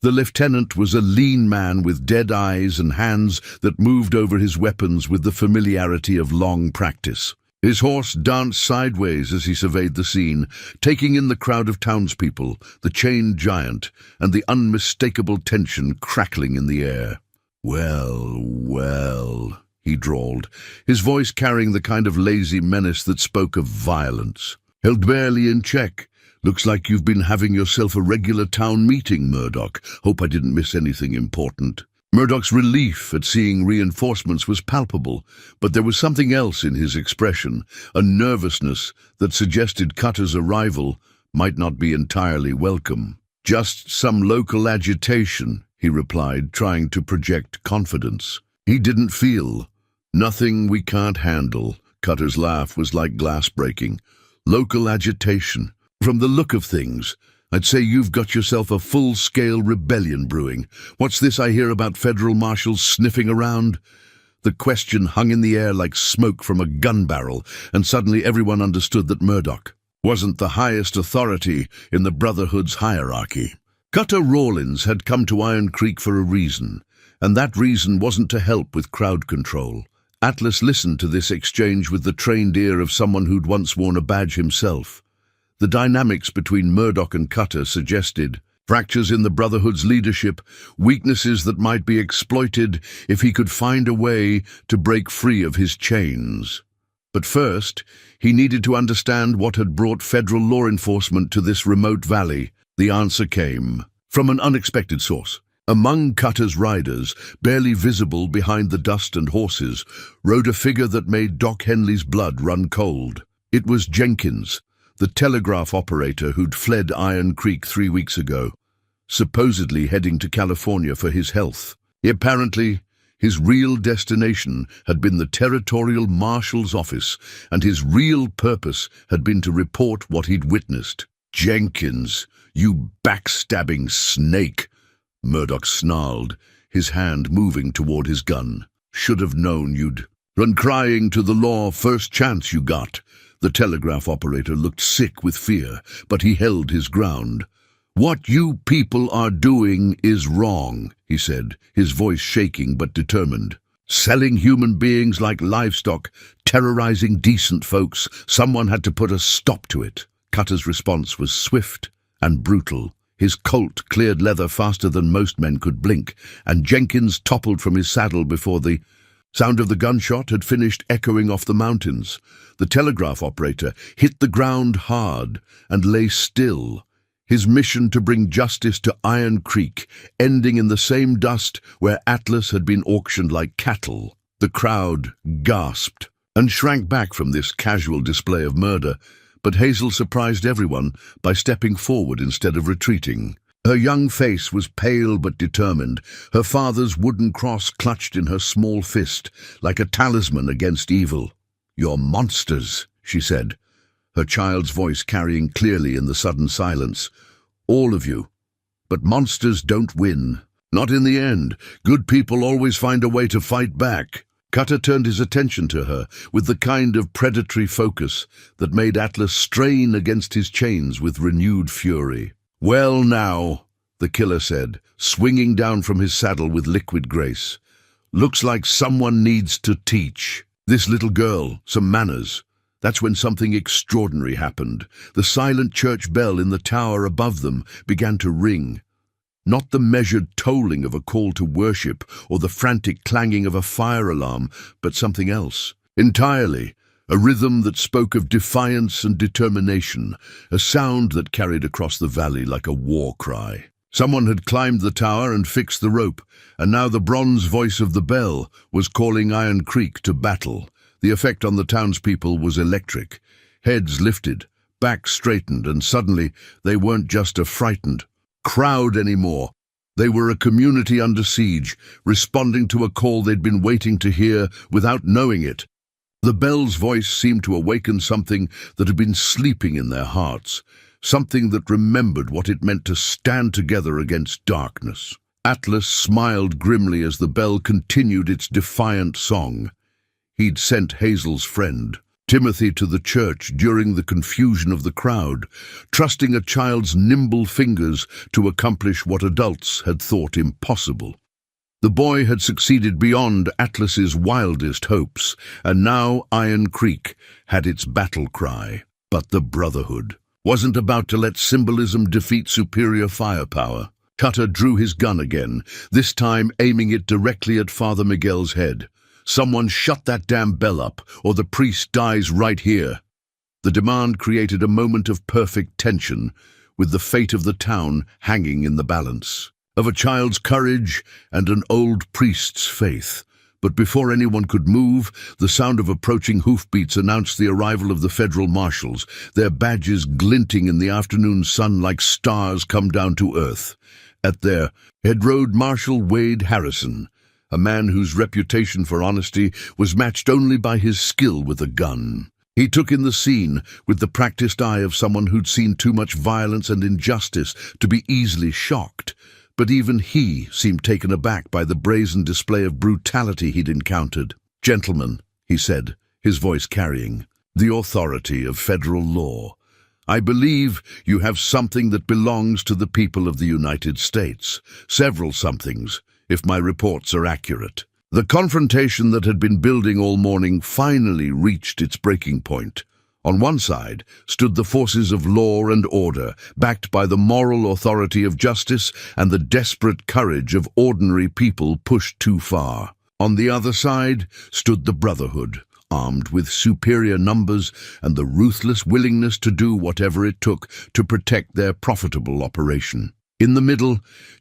The lieutenant was a lean man with dead eyes and hands that moved over his weapons with the familiarity of long practice. His horse danced sideways as he surveyed the scene, taking in the crowd of townspeople, the chained giant, and the unmistakable tension crackling in the air. "Well, well," he drawled, his voice carrying the kind of lazy menace that spoke of violence. "Held barely in check. Looks like you've been having yourself a regular town meeting, Murdoch. Hope I didn't miss anything important." Murdoch's relief at seeing reinforcements was palpable, but there was something else in his expression, a nervousness that suggested Cutter's arrival might not be entirely welcome. "Just some local agitation," he replied, trying to project confidence. He didn't feel. "Nothing we can't handle." Cutter's laugh was like glass breaking. "Local agitation. From the look of things, I'd say you've got yourself a full-scale rebellion brewing. What's this I hear about federal marshals sniffing around?" The question hung in the air like smoke from a gun barrel, and suddenly everyone understood that Murdoch wasn't the highest authority in the Brotherhood's hierarchy. Cutter Rawlins had come to Iron Creek for a reason, and that reason wasn't to help with crowd control. Atlas listened to this exchange with the trained ear of someone who'd once worn a badge himself. The dynamics between Murdoch and Cutter suggested fractures in the Brotherhood's leadership, weaknesses that might be exploited if he could find a way to break free of his chains. But first, he needed to understand what had brought federal law enforcement to this remote valley. The answer came from an unexpected source. Among Cutter's riders, barely visible behind the dust and horses, rode a figure that made Doc Henley's blood run cold. It was Jenkins, the telegraph operator who'd fled Iron Creek 3 weeks ago, supposedly heading to California for his health. Apparently, his real destination had been the territorial marshal's office, and his real purpose had been to report what he'd witnessed. "Jenkins, you backstabbing snake!" Murdoch snarled, his hand moving toward his gun. "Should have known you'd run crying to the law first chance you got." The telegraph operator looked sick with fear, but he held his ground. "What you people are doing is wrong," he said, his voice shaking but determined. "Selling human beings like livestock, terrorizing decent folks. Someone had to put a stop to it." Cutter's response was swift and brutal. His Colt cleared leather faster than most men could blink, and Jenkins toppled from his saddle before the sound of the gunshot had finished echoing off the mountains. The telegraph operator hit the ground hard and lay still, his mission to bring justice to Iron Creek, ending in the same dust where Atlas had been auctioned like cattle. The crowd gasped and shrank back from this casual display of murder, but Hazel surprised everyone by stepping forward instead of retreating. Her young face was pale but determined, her father's wooden cross clutched in her small fist, like a talisman against evil. "You're monsters," she said, her child's voice carrying clearly in the sudden silence. "All of you. But monsters don't win. Not in the end. Good people always find a way to fight back." Cutter turned his attention to her with the kind of predatory focus that made Atlas strain against his chains with renewed fury. "Well now," the killer said, swinging down from his saddle with liquid grace. "Looks like someone needs to teach this little girl some manners." That's when something extraordinary happened. The silent church bell in the tower above them began to ring. Not the measured tolling of a call to worship or the frantic clanging of a fire alarm, but something else entirely. A rhythm that spoke of defiance and determination, a sound that carried across the valley like a war cry. Someone had climbed the tower and fixed the rope, and now the bronze voice of the bell was calling Iron Creek to battle. The effect on the townspeople was electric. Heads lifted, backs straightened, and suddenly they weren't just a frightened crowd anymore. They were a community under siege, responding to a call they'd been waiting to hear without knowing it. The bell's voice seemed to awaken something that had been sleeping in their hearts, something that remembered what it meant to stand together against darkness. Atlas smiled grimly as the bell continued its defiant song. He'd sent Hazel's friend, Timothy, to the church during the confusion of the crowd, trusting a child's nimble fingers to accomplish what adults had thought impossible. The boy had succeeded beyond Atlas's wildest hopes, and now Iron Creek had its battle cry. But the Brotherhood wasn't about to let symbolism defeat superior firepower. Cutter drew his gun again, this time aiming it directly at Father Miguel's head. "Someone shut that damn bell up, or the priest dies right here." The demand created a moment of perfect tension, with the fate of the town hanging in the balance, of a child's courage and an old priest's faith. But before anyone could move, the sound of approaching hoofbeats announced the arrival of the federal marshals, their badges glinting in the afternoon sun like stars come down to earth. At their head rode Marshal Wade Harrison, a man whose reputation for honesty was matched only by his skill with a gun. He took in the scene with the practiced eye of someone who'd seen too much violence and injustice to be easily shocked, but even he seemed taken aback by the brazen display of brutality he'd encountered. "Gentlemen," he said, his voice carrying the authority of federal law, "I believe you have something that belongs to the people of the United States. Several somethings, if my reports are accurate." The confrontation that had been building all morning finally reached its breaking point. On one side stood the forces of law and order, backed by the moral authority of justice and the desperate courage of ordinary people pushed too far. On the other side stood the Brotherhood, armed with superior numbers and the ruthless willingness to do whatever it took to protect their profitable operation. In the middle,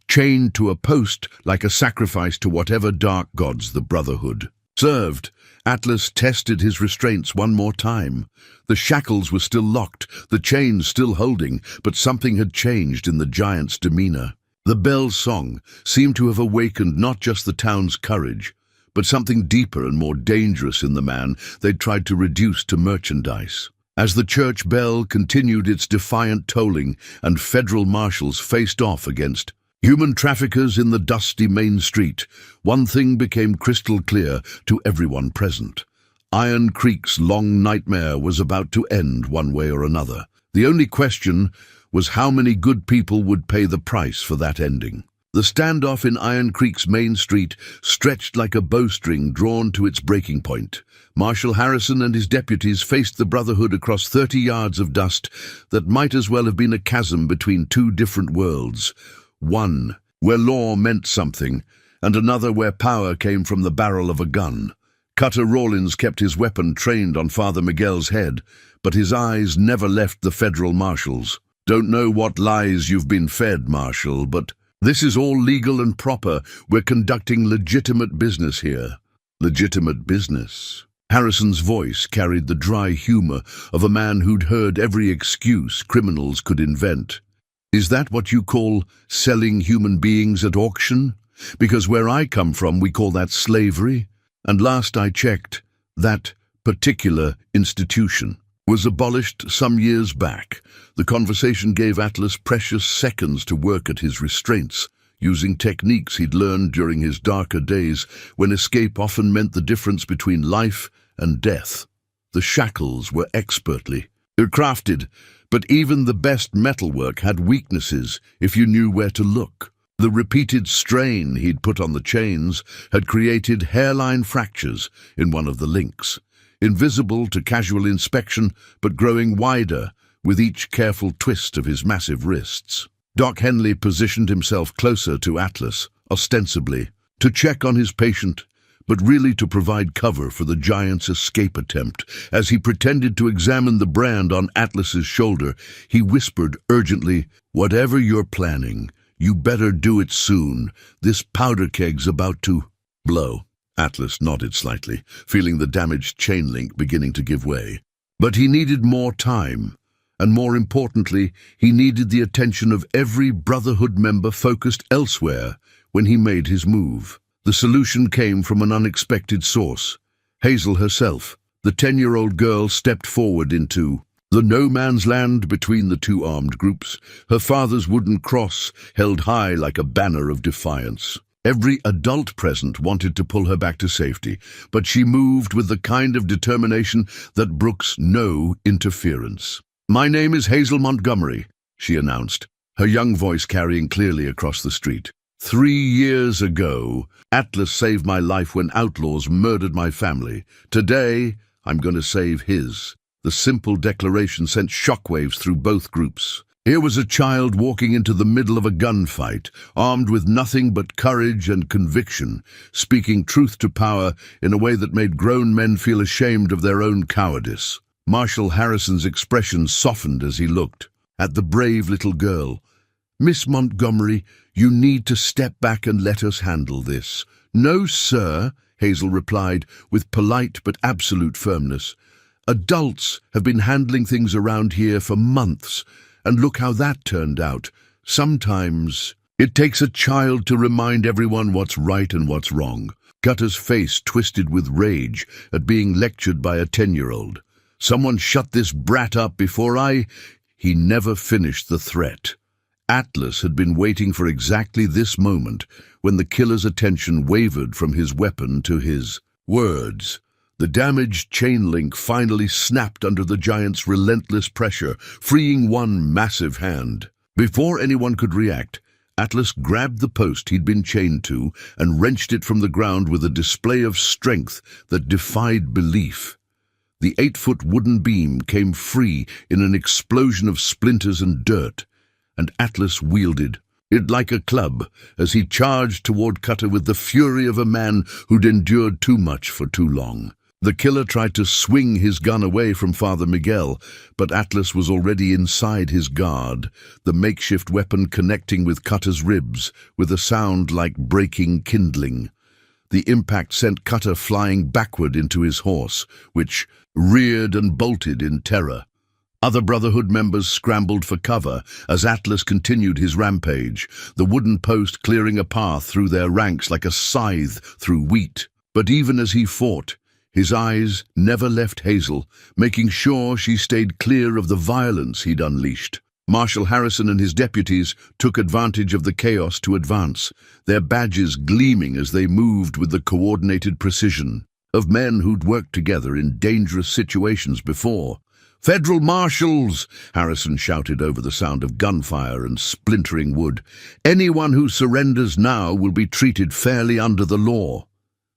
chained to a post like a sacrifice to whatever dark gods the Brotherhood served, Atlas tested his restraints one more time. The shackles were still locked, the chains still holding, but something had changed in the giant's demeanor. The bell's song seemed to have awakened not just the town's courage, but something deeper and more dangerous in the man they'd tried to reduce to merchandise. As the church bell continued its defiant tolling and federal marshals faced off against human traffickers in the dusty main street, one thing became crystal clear to everyone present. Iron Creek's long nightmare was about to end one way or another. The only question was how many good people would pay the price for that ending. The standoff in Iron Creek's main street stretched like a bowstring drawn to its breaking point. Marshal Harrison and his deputies faced the Brotherhood across 30 yards of dust that might as well have been a chasm between two different worlds. One, where law meant something, and another where power came from the barrel of a gun. Cutter Rawlins kept his weapon trained on Father Miguel's head, but his eyes never left the federal marshals. "Don't know what lies you've been fed, Marshal, but this is all legal and proper. We're conducting legitimate business here." Legitimate business? Harrison's voice carried the dry humor of a man who'd heard every excuse criminals could invent. "Is that what you call selling human beings at auction? Because where I come from, we call that slavery. And last I checked, that particular institution was abolished some years back." The conversation gave Atlas precious seconds to work at his restraints, using techniques he'd learned during his darker days when escape often meant the difference between life and death. The shackles were expertly crafted, but even the best metalwork had weaknesses if you knew where to look. The repeated strain he'd put on the chains had created hairline fractures in one of the links, invisible to casual inspection but growing wider with each careful twist of his massive wrists. Doc Henley positioned himself closer to Atlas, ostensibly to check on his patient, but really to provide cover for the giant's escape attempt. As he pretended to examine the brand on Atlas's shoulder, he whispered urgently, "Whatever you're planning, you better do it soon. This powder keg's about to blow." Atlas nodded slightly, feeling the damaged chain link beginning to give way. But he needed more time, and more importantly, he needed the attention of every Brotherhood member focused elsewhere when he made his move. The solution came from an unexpected source. Hazel herself. The 10-year-old girl stepped forward into the no-man's land between the two armed groups, her father's wooden cross held high like a banner of defiance. Every adult present wanted to pull her back to safety, but she moved with the kind of determination that brooks no interference. "My name is Hazel Montgomery," she announced, her young voice carrying clearly across the street. 3 years ago, Atlas saved my life when outlaws murdered my family. Today, I'm going to save his." The simple declaration sent shockwaves through both groups. Here was a child walking into the middle of a gunfight, armed with nothing but courage and conviction, speaking truth to power in a way that made grown men feel ashamed of their own cowardice. Marshal Harrison's expression softened as he looked at the brave little girl. "Miss Montgomery, you need to step back and let us handle this." "No, sir," Hazel replied with polite but absolute firmness. "Adults have been handling things around here for months, and look how that turned out. Sometimes it takes a child to remind everyone what's right and what's wrong." Gutter's face twisted with rage at being lectured by a 10-year-old. "Someone shut this brat up before I—" He never finished the threat. Atlas had been waiting for exactly this moment when the killer's attention wavered from his weapon to his words. The damaged chain link finally snapped under the giant's relentless pressure, freeing one massive hand. Before anyone could react, Atlas grabbed the post he'd been chained to and wrenched it from the ground with a display of strength that defied belief. The 8-foot wooden beam came free in an explosion of splinters and dirt, and Atlas wielded it like a club as he charged toward Cutter with the fury of a man who'd endured too much for too long. The killer tried to swing his gun away from Father Miguel, but Atlas was already inside his guard, the makeshift weapon connecting with Cutter's ribs with a sound like breaking kindling. The impact sent Cutter flying backward into his horse, which reared and bolted in terror. Other Brotherhood members scrambled for cover as Atlas continued his rampage, the wooden post clearing a path through their ranks like a scythe through wheat. But even as he fought, his eyes never left Hazel, making sure she stayed clear of the violence he'd unleashed. Marshal Harrison and his deputies took advantage of the chaos to advance, their badges gleaming as they moved with the coordinated precision. of men who'd worked together in dangerous situations before. "Federal marshals!" Harrison shouted over the sound of gunfire and splintering wood. "Anyone who surrenders now will be treated fairly under the law."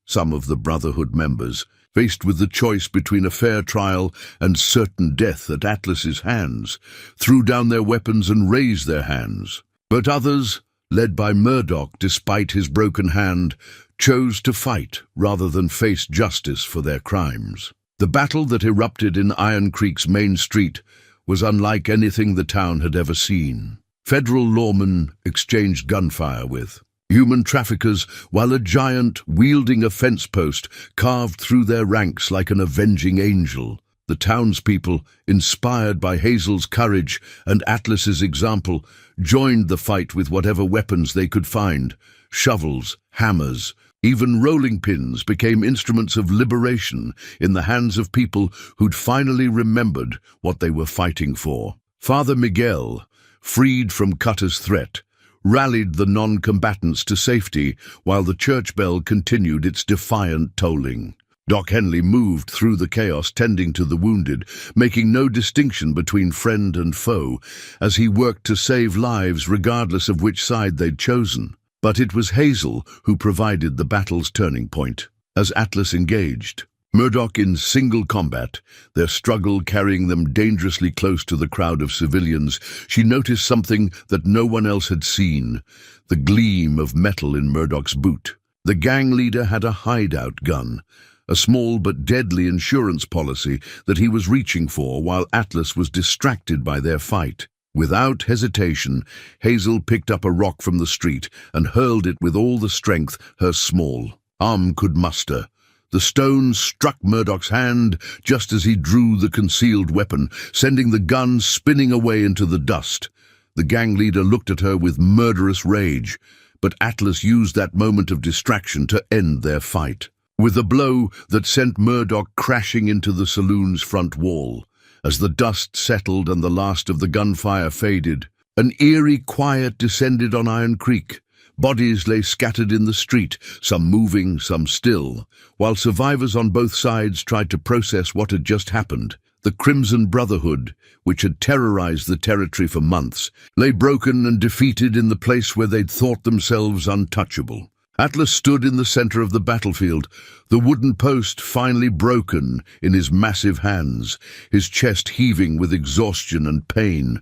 Some of the Brotherhood members, faced with the choice between a fair trial and certain death at Atlas's hands, threw down their weapons and raised their hands. But others, led by Murdoch despite his broken hand, chose to fight rather than face justice for their crimes. The battle that erupted in Iron Creek's main street was unlike anything the town had ever seen. Federal lawmen exchanged gunfire with human traffickers, while a giant wielding a fence post carved through their ranks like an avenging angel. The townspeople, inspired by Hazel's courage and Atlas's example, joined the fight with whatever weapons they could find. Shovels, hammers, even rolling pins became instruments of liberation in the hands of people who'd finally remembered what they were fighting for. Father Miguel, freed from Cutter's threat, rallied the non-combatants to safety while the church bell continued its defiant tolling. Doc Henley moved through the chaos, tending to the wounded, making no distinction between friend and foe, as he worked to save lives regardless of which side they'd chosen. But it was Hazel who provided the battle's turning point. As Atlas engaged, Murdoch in single combat, their struggle carrying them dangerously close to the crowd of civilians, she noticed something that no one else had seen: the gleam of metal in Murdoch's boot. The gang leader had a hideout gun, a small but deadly insurance policy that he was reaching for while Atlas was distracted by their fight. Without hesitation, Hazel picked up a rock from the street and hurled it with all the strength her small arm could muster. The stone struck Murdoch's hand just as he drew the concealed weapon, sending the gun spinning away into the dust. The gang leader looked at her with murderous rage, but Atlas used that moment of distraction to end their fight, with a blow that sent Murdoch crashing into the saloon's front wall. As the dust settled and the last of the gunfire faded, an eerie quiet descended on Iron Creek. Bodies lay scattered in the street, some moving, some still, while survivors on both sides tried to process what had just happened. The Crimson Brotherhood, which had terrorized the territory for months, lay broken and defeated in the place where they'd thought themselves untouchable. Atlas stood in the center of the battlefield, the wooden post finally broken in his massive hands, his chest heaving with exhaustion and pain.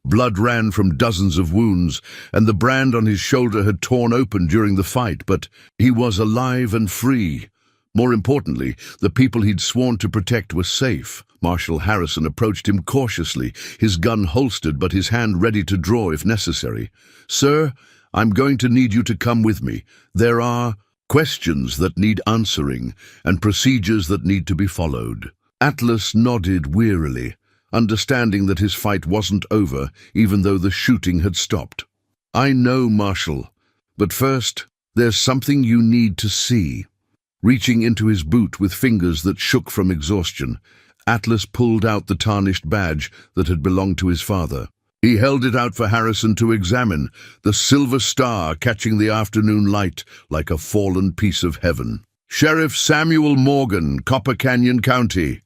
Blood ran from dozens of wounds, and the brand on his shoulder had torn open during the fight, but he was alive and free. More importantly, the people he'd sworn to protect were safe. Marshal Harrison approached him cautiously, his gun holstered but his hand ready to draw if necessary. "Sir, I'm going to need you to come with me. There are questions that need answering and procedures that need to be followed." Atlas nodded wearily, understanding that his fight wasn't over even though the shooting had stopped. "I know, Marshal, but first, there's something you need to see." Reaching into his boot with fingers that shook from exhaustion, Atlas pulled out the tarnished badge that had belonged to his father. He held it out for Harrison to examine, the silver star catching the afternoon light like a fallen piece of heaven. "Sheriff Samuel Morgan, Copper Canyon County,"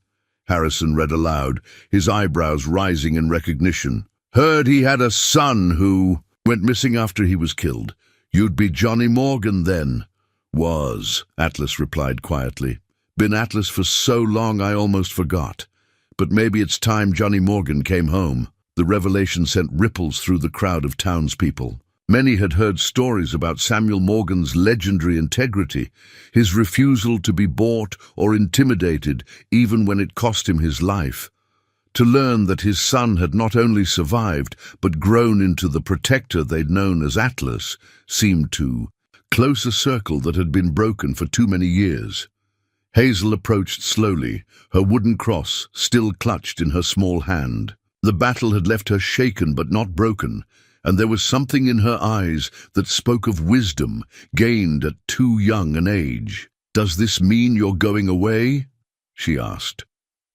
Harrison read aloud, his eyebrows rising in recognition. "Heard he had a son who went missing after he was killed. You'd be Johnny Morgan then." "Was," Atlas replied quietly. "Been Atlas for so long I almost forgot. But maybe it's time Johnny Morgan came home." The revelation sent ripples through the crowd of townspeople. Many had heard stories about Samuel Morgan's legendary integrity, his refusal to be bought or intimidated even when it cost him his life. To learn that his son had not only survived but grown into the protector they'd known as Atlas seemed to close a circle that had been broken for too many years. Hazel approached slowly, her wooden cross still clutched in her small hand. The battle had left her shaken but not broken, and there was something in her eyes that spoke of wisdom gained at too young an age. "Does this mean you're going away?" she asked,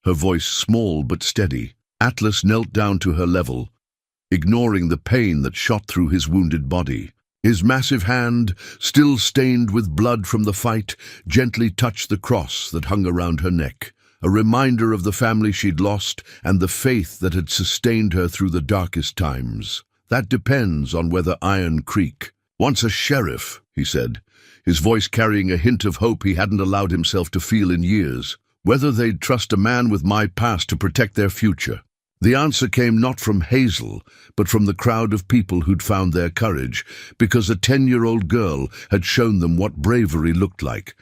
her voice small but steady. Atlas knelt down to her level, ignoring the pain that shot through his wounded body. His massive hand, still stained with blood from the fight, gently touched the cross that hung around her neck, a reminder of the family she'd lost and the faith that had sustained her through the darkest times. "That depends on whether Iron Creek—" "Once a sheriff," he said, his voice carrying a hint of hope he hadn't allowed himself to feel in years. "Whether they'd trust a man with my past to protect their future." The answer came not from Hazel, but from the crowd of people who'd found their courage, because a 10-year-old girl had shown them what bravery looked like.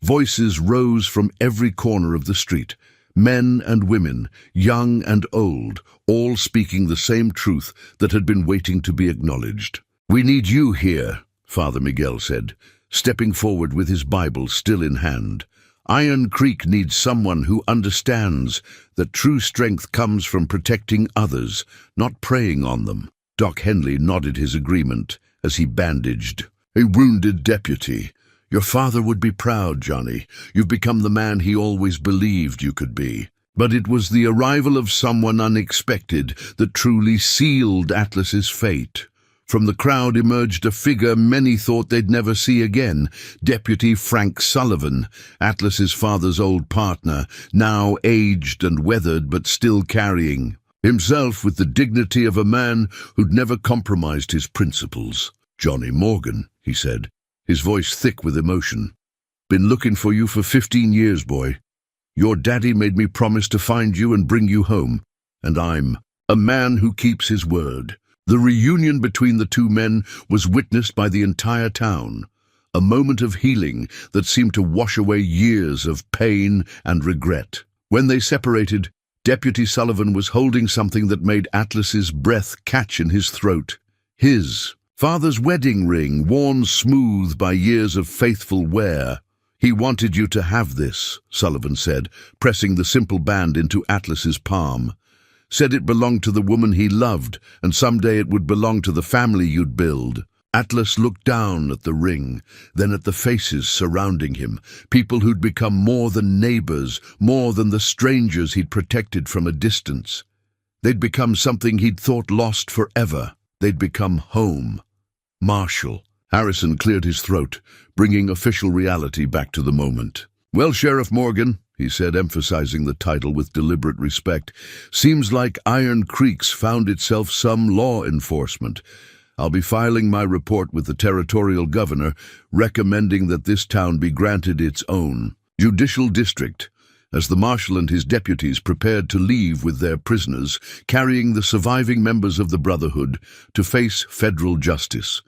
Voices rose from every corner of the street, men and women, young and old, all speaking the same truth that had been waiting to be acknowledged. "We need you here," Father Miguel said, stepping forward with his Bible still in hand. "Iron Creek needs someone who understands that true strength comes from protecting others, not preying on them." Doc Henley nodded his agreement as he bandaged. "A wounded deputy. Your father would be proud, Johnny. You've become the man he always believed you could be." But it was the arrival of someone unexpected that truly sealed Atlas's fate. From the crowd emerged a figure many thought they'd never see again, Deputy Frank Sullivan, Atlas's father's old partner, now aged and weathered but still carrying himself with the dignity of a man who'd never compromised his principles. "Johnny Morgan," he said, his voice thick with emotion. "Been looking for you for 15 years, boy. Your daddy made me promise to find you and bring you home, and I'm a man who keeps his word." The reunion between the two men was witnessed by the entire town, a moment of healing that seemed to wash away years of pain and regret. When they separated, Deputy Sullivan was holding something that made Atlas's breath catch in his throat. His father's wedding ring, worn smooth by years of faithful wear. "He wanted you to have this," Sullivan said, pressing the simple band into Atlas's palm. "Said it belonged to the woman he loved, and someday it would belong to the family you'd build." Atlas looked down at the ring, then at the faces surrounding him, people who'd become more than neighbors, more than the strangers he'd protected from a distance. They'd become something he'd thought lost forever. They'd become home. Marshal. Harrison cleared his throat, bringing official reality back to the moment. "Well, Sheriff Morgan," he said, emphasizing the title with deliberate respect, "seems like Iron Creek's found itself some law enforcement. I'll be filing my report with the territorial governor, recommending that this town be granted its own judicial district." As the marshal and his deputies prepared to leave with their prisoners, carrying the surviving members of the Brotherhood to face federal justice,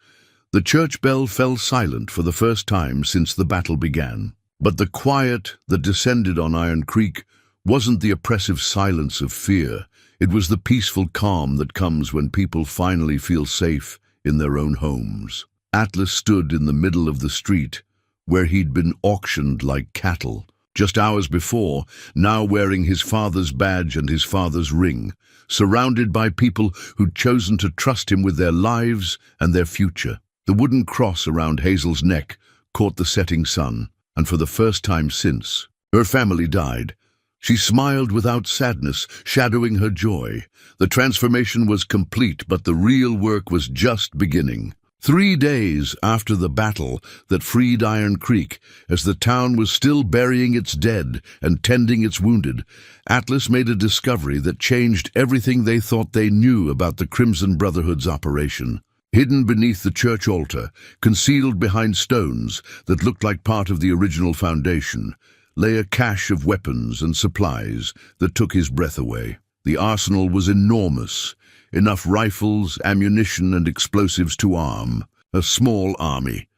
the church bell fell silent for the first time since the battle began. But the quiet that descended on Iron Creek wasn't the oppressive silence of fear. It was the peaceful calm that comes when people finally feel safe in their own homes. Atlas stood in the middle of the street, where he'd been auctioned like cattle. Just hours before, now wearing his father's badge and his father's ring, surrounded by people who'd chosen to trust him with their lives and their future. The wooden cross around Hazel's neck caught the setting sun, and for the first time since, her family died. She smiled without sadness, shadowing her joy. The transformation was complete, but the real work was just beginning. 3 days after the battle that freed Iron Creek, as the town was still burying its dead and tending its wounded, Atlas made a discovery that changed everything they thought they knew about the Crimson Brotherhood's operation. Hidden beneath the church altar, concealed behind stones that looked like part of the original foundation, lay a cache of weapons and supplies that took his breath away. The arsenal was enormous, enough rifles, ammunition, and explosives to arm a small army.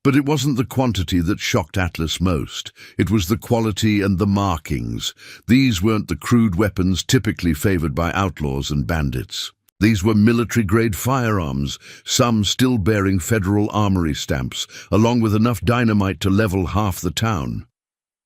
But it wasn't the quantity that shocked Atlas most. It was the quality and the markings. These weren't the crude weapons typically favored by outlaws and bandits. These were military-grade firearms, some still bearing federal armory stamps, along with enough dynamite to level half the town.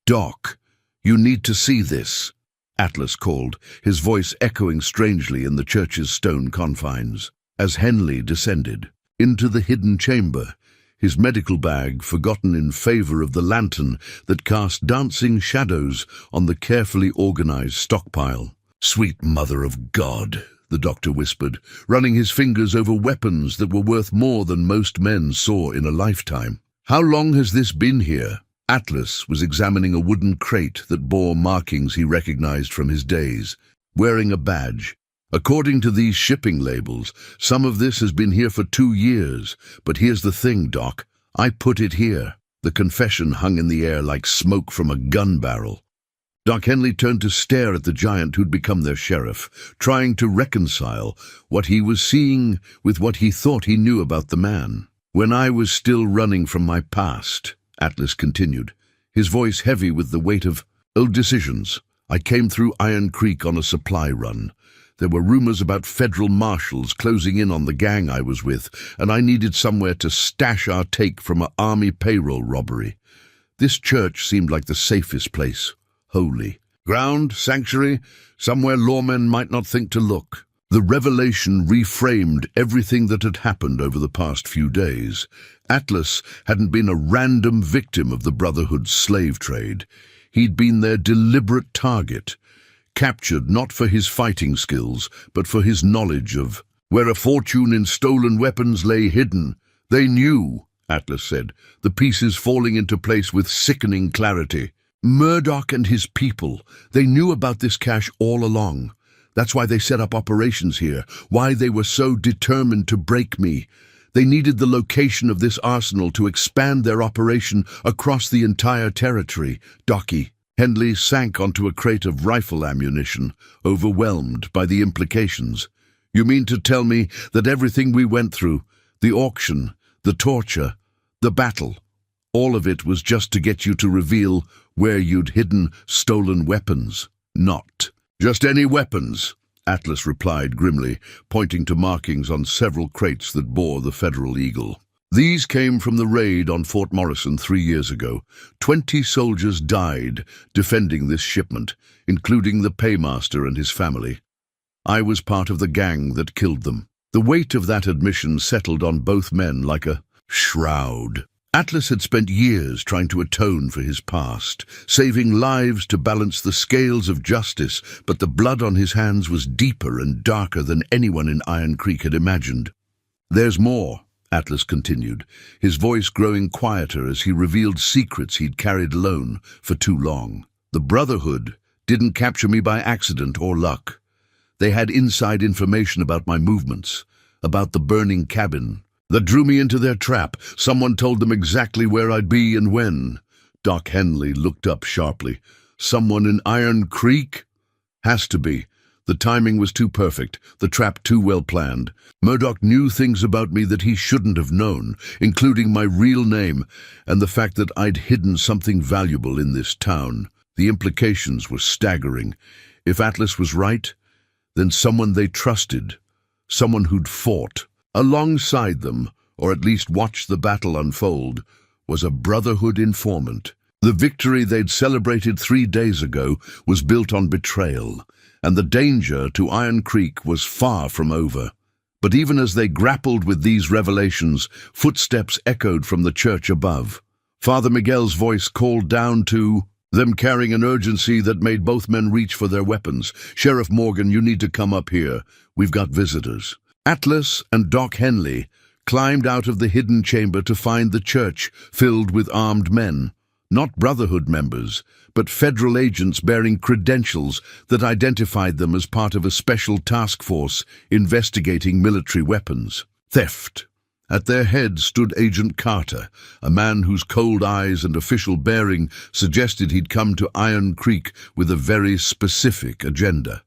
"Doc, you need to see this," Atlas called, his voice echoing strangely in the church's stone confines. As Henley descended into the hidden chamber, his medical bag forgotten in favor of the lantern that cast dancing shadows on the carefully organized stockpile. "Sweet Mother of God," the doctor whispered, running his fingers over weapons that were worth more than most men saw in a lifetime. How long has this been here? Atlas was examining a wooden crate that bore markings he recognized from his days, wearing a badge. According to these shipping labels, some of this has been here for 2 years. But here's the thing, Doc. I put it here. The confession hung in the air like smoke from a gun barrel. Doc Henley turned to stare at the giant who'd become their sheriff, trying to reconcile what he was seeing with what he thought he knew about the man. When I was still running from my past, Atlas continued, his voice heavy with the weight of old decisions, I came through Iron Creek on a supply run. There were rumors about federal marshals closing in on the gang I was with, and I needed somewhere to stash our take from an army payroll robbery. This church seemed like the safest place. Holy ground, sanctuary, somewhere lawmen might not think to look. The revelation reframed everything that had happened over the past few days. Atlas hadn't been a random victim of the Brotherhood's slave trade. He'd been their deliberate target, captured not for his fighting skills, but for his knowledge of where a fortune in stolen weapons lay hidden. They knew, Atlas said, the pieces falling into place with sickening clarity. Murdoch and his people, they knew about this cache all along. That's why they set up operations here, why they were so determined to break me. They needed the location of this arsenal to expand their operation across the entire territory. Docky. Henley sank onto a crate of rifle ammunition, overwhelmed by the implications. You mean to tell me that everything we went through, the auction, the torture, the battle, all of it was just to get you to reveal where you'd hidden stolen weapons? Not just any weapons, Atlas replied grimly, pointing to markings on several crates that bore the Federal Eagle. These came from the raid on Fort Morrison 3 years ago. 20 soldiers died defending this shipment, including the paymaster and his family. I was part of the gang that killed them. The weight of that admission settled on both men like a shroud. Atlas had spent years trying to atone for his past, saving lives to balance the scales of justice, but the blood on his hands was deeper and darker than anyone in Iron Creek had imagined. There's more, Atlas continued, his voice growing quieter as he revealed secrets he'd carried alone for too long. The Brotherhood didn't capture me by accident or luck. They had inside information about my movements, about the burning cabin, that drew me into their trap. Someone told them exactly where I'd be and when. Doc Henley looked up sharply. Someone in Iron Creek? Has to be. The timing was too perfect, the trap too well planned. Murdoch knew things about me that he shouldn't have known, including my real name and the fact that I'd hidden something valuable in this town. The implications were staggering. If Atlas was right, then someone they trusted, someone who'd fought alongside them, or at least watched the battle unfold, was a Brotherhood informant. The victory they'd celebrated 3 days ago was built on betrayal, and the danger to Iron Creek was far from over. But even as they grappled with these revelations, footsteps echoed from the church above. Father Miguel's voice called down to them, carrying an urgency that made both men reach for their weapons. Sheriff Morgan, you need to come up here. We've got visitors. Atlas and Doc Henley climbed out of the hidden chamber to find the church filled with armed men. Not Brotherhood members, but federal agents bearing credentials that identified them as part of a special task force investigating military weapons. Theft. At their head stood Agent Carter, a man whose cold eyes and official bearing suggested he'd come to Iron Creek with a very specific agenda.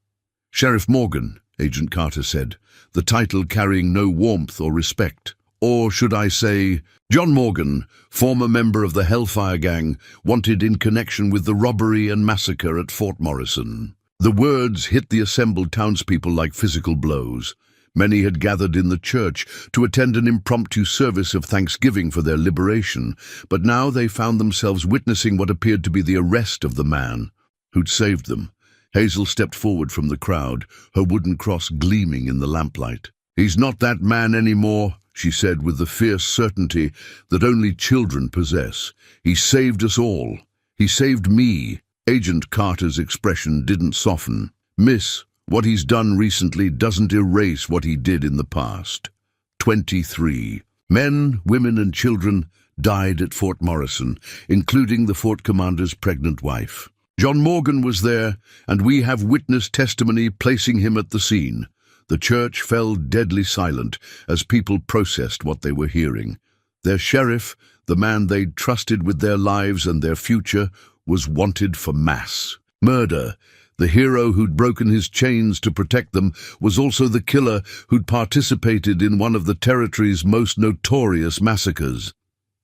Sheriff Morgan, Agent Carter said, the title carrying no warmth or respect. Or should I say, John Morgan, former member of the Hellfire Gang, wanted in connection with the robbery and massacre at Fort Morrison. The words hit the assembled townspeople like physical blows. Many had gathered in the church to attend an impromptu service of thanksgiving for their liberation, but now they found themselves witnessing what appeared to be the arrest of the man who'd saved them. Hazel stepped forward from the crowd, her wooden cross gleaming in the lamplight. He's not that man anymore, she said with the fierce certainty that only children possess. He saved us all. He saved me. Agent Carter's expression didn't soften. Miss, What he's done recently doesn't erase what he did in the past. 23 men, women and children died at Fort Morrison, including the fort commander's pregnant wife. John Morgan was there, and we have witness testimony placing him at the scene. The church fell deadly silent as people processed what they were hearing. Their sheriff, the man they'd trusted with their lives and their future, was wanted for mass murder. The hero who'd broken his chains to protect them was also the killer who'd participated in one of the territory's most notorious massacres.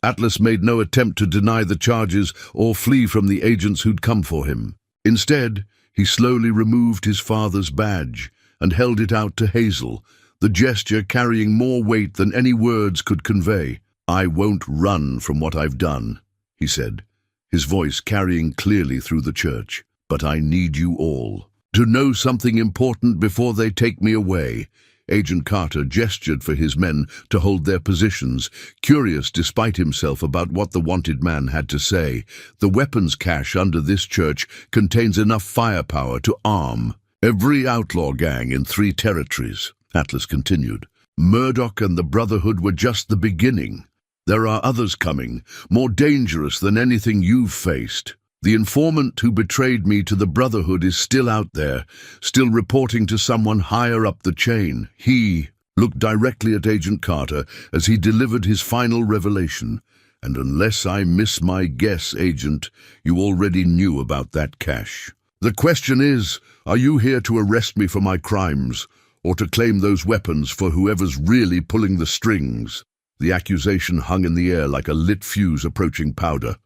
Atlas made no attempt to deny the charges or flee from the agents who'd come for him. Instead, he slowly removed his father's badge and held it out to Hazel, the gesture carrying more weight than any words could convey. "I won't run from what I've done," he said, his voice carrying clearly through the church. "But I need you all to know something important before they take me away." Agent Carter gestured for his men to hold their positions, curious despite himself about what the wanted man had to say. "The weapons cache under this church contains enough firepower to arm every outlaw gang in 3 territories," Atlas continued. "Murdoch and the Brotherhood were just the beginning. There are others coming, more dangerous than anything you've faced. The informant who betrayed me to the Brotherhood is still out there, still reporting to someone higher up the chain." He looked directly at Agent Carter as he delivered his final revelation. "And unless I miss my guess, Agent, you already knew about that cache. The question is, are you here to arrest me for my crimes, or to claim those weapons for whoever's really pulling the strings?" The accusation hung in the air like a lit fuse approaching powder.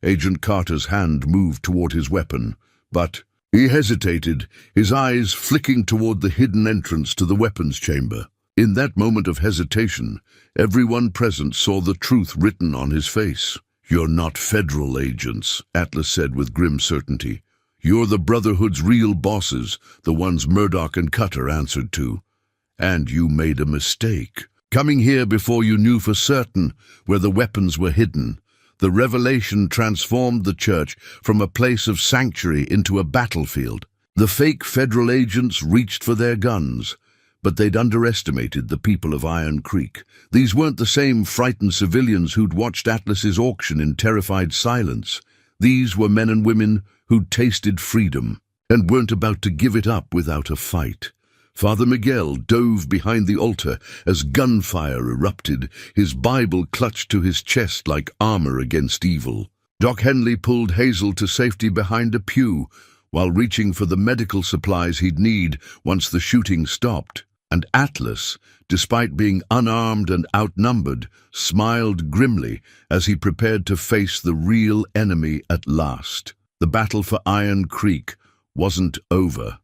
Agent Carter's hand moved toward his weapon, but he hesitated, his eyes flicking toward the hidden entrance to the weapons chamber. In that moment of hesitation, everyone present saw the truth written on his face. "You're not federal agents," Atlas said with grim certainty. "You're the Brotherhood's real bosses, the ones Murdoch and Cutter answered to. And you made a mistake, coming here before you knew for certain where the weapons were hidden. The revelation transformed the church from a place of sanctuary into a battlefield. The fake federal agents reached for their guns, but they'd underestimated the people of Iron Creek. These weren't the same frightened civilians who'd watched Atlas's auction in terrified silence. These were men and women who'd tasted freedom and weren't about to give it up without a fight. Father Miguel dove behind the altar as gunfire erupted, his Bible clutched to his chest like armor against evil. Doc Henley pulled Hazel to safety behind a pew, while reaching for the medical supplies he'd need once the shooting stopped. And Atlas, despite being unarmed and outnumbered, smiled grimly as he prepared to face the real enemy at last. The battle for Iron Creek wasn't over.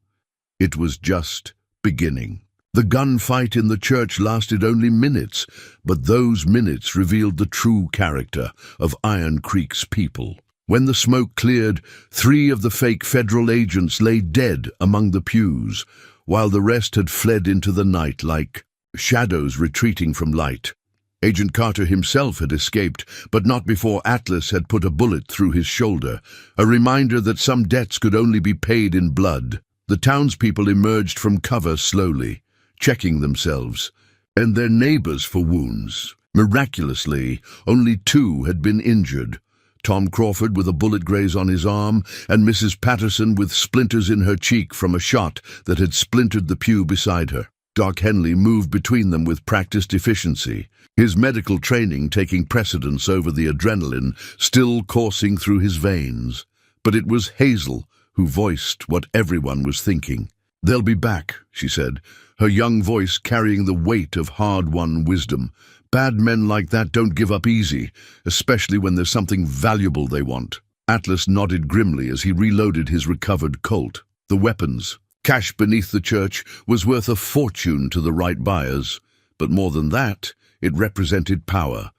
It was just beginning. The gunfight in the church lasted only minutes, but those minutes revealed the true character of Iron Creek's people. When the smoke cleared, 3 of the fake federal agents lay dead among the pews, while the rest had fled into the night like shadows retreating from light. Agent Carter himself had escaped, but not before Atlas had put a bullet through his shoulder, a reminder that some debts could only be paid in blood. The townspeople emerged from cover slowly, checking themselves and their neighbors for wounds. Miraculously, only 2 had been injured. Tom Crawford with a bullet graze on his arm, and Mrs. Patterson with splinters in her cheek from a shot that had splintered the pew beside her. Doc Henley moved between them with practiced efficiency, his medical training taking precedence over the adrenaline still coursing through his veins. But it was Hazel who voiced what everyone was thinking. "They'll be back," she said, her young voice carrying the weight of hard-won wisdom. "Bad men like that don't give up easy, especially when there's something valuable they want." Atlas nodded grimly as he reloaded his recovered Colt. The weapons, cached beneath the church, was worth a fortune to the right buyers. But more than that, it represented power.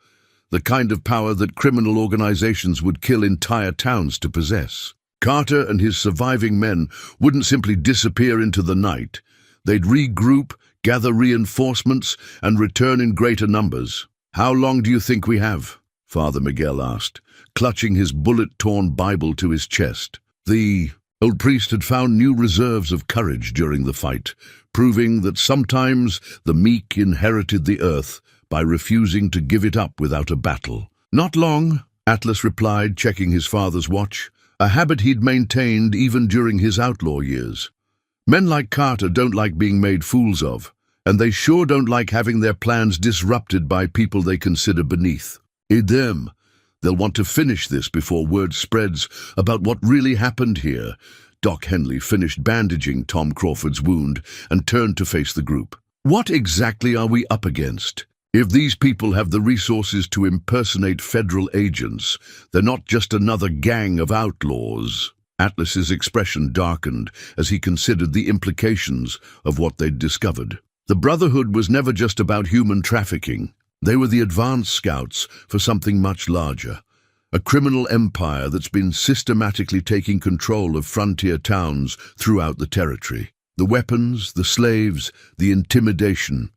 The kind of power that criminal organizations would kill entire towns to possess. Carter and his surviving men wouldn't simply disappear into the night. They'd regroup, gather reinforcements, and return in greater numbers. "How long do you think we have?" Father Miguel asked, clutching his bullet-torn Bible to his chest. "The Old Priest had found new reserves of courage during the fight, proving that sometimes the meek inherited the earth by refusing to give it up without a battle. "Not long," Atlas replied, checking his father's watch, a habit he'd maintained even during his outlaw years. Men like Carter don't like being made fools of, and they sure don't like having their plans disrupted by people they consider beneath. Them. They'll want to finish this before word spreads about what really happened here. Doc Henley finished bandaging Tom Crawford's wound and turned to face the group. "What exactly are we up against? If these people have the resources to impersonate federal agents, they're not just another gang of outlaws." Atlas's expression darkened as he considered the implications of what they'd discovered. The Brotherhood was never just about human trafficking. They were the advanced scouts for something much larger, a criminal empire that's been systematically taking control of frontier towns throughout the territory. The weapons, the slaves, the intimidation.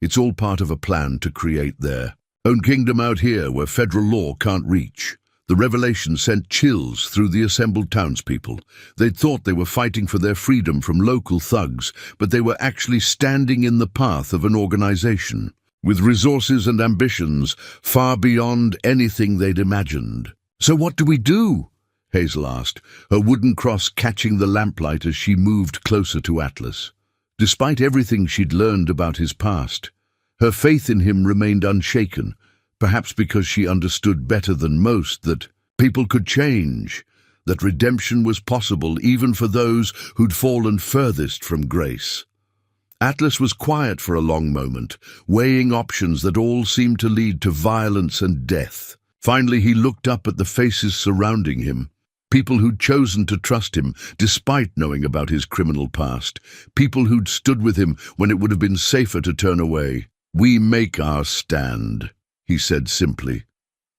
It's all part of a plan to create their own kingdom out here where federal law can't reach. The revelation sent chills through the assembled townspeople. They'd thought they were fighting for their freedom from local thugs, but they were actually standing in the path of an organization with resources and ambitions far beyond anything they'd imagined. "So what do we do?" Hazel asked, her wooden cross catching the lamplight as she moved closer to Atlas. Despite everything she'd learned about his past, her faith in him remained unshaken, perhaps because she understood better than most that people could change, that redemption was possible even for those who'd fallen furthest from grace. Atlas was quiet for a long moment, weighing options that all seemed to lead to violence and death. Finally, he looked up at the faces surrounding him, people who'd chosen to trust him despite knowing about his criminal past, people who'd stood with him when it would have been safer to turn away. "We make our stand," he said simply.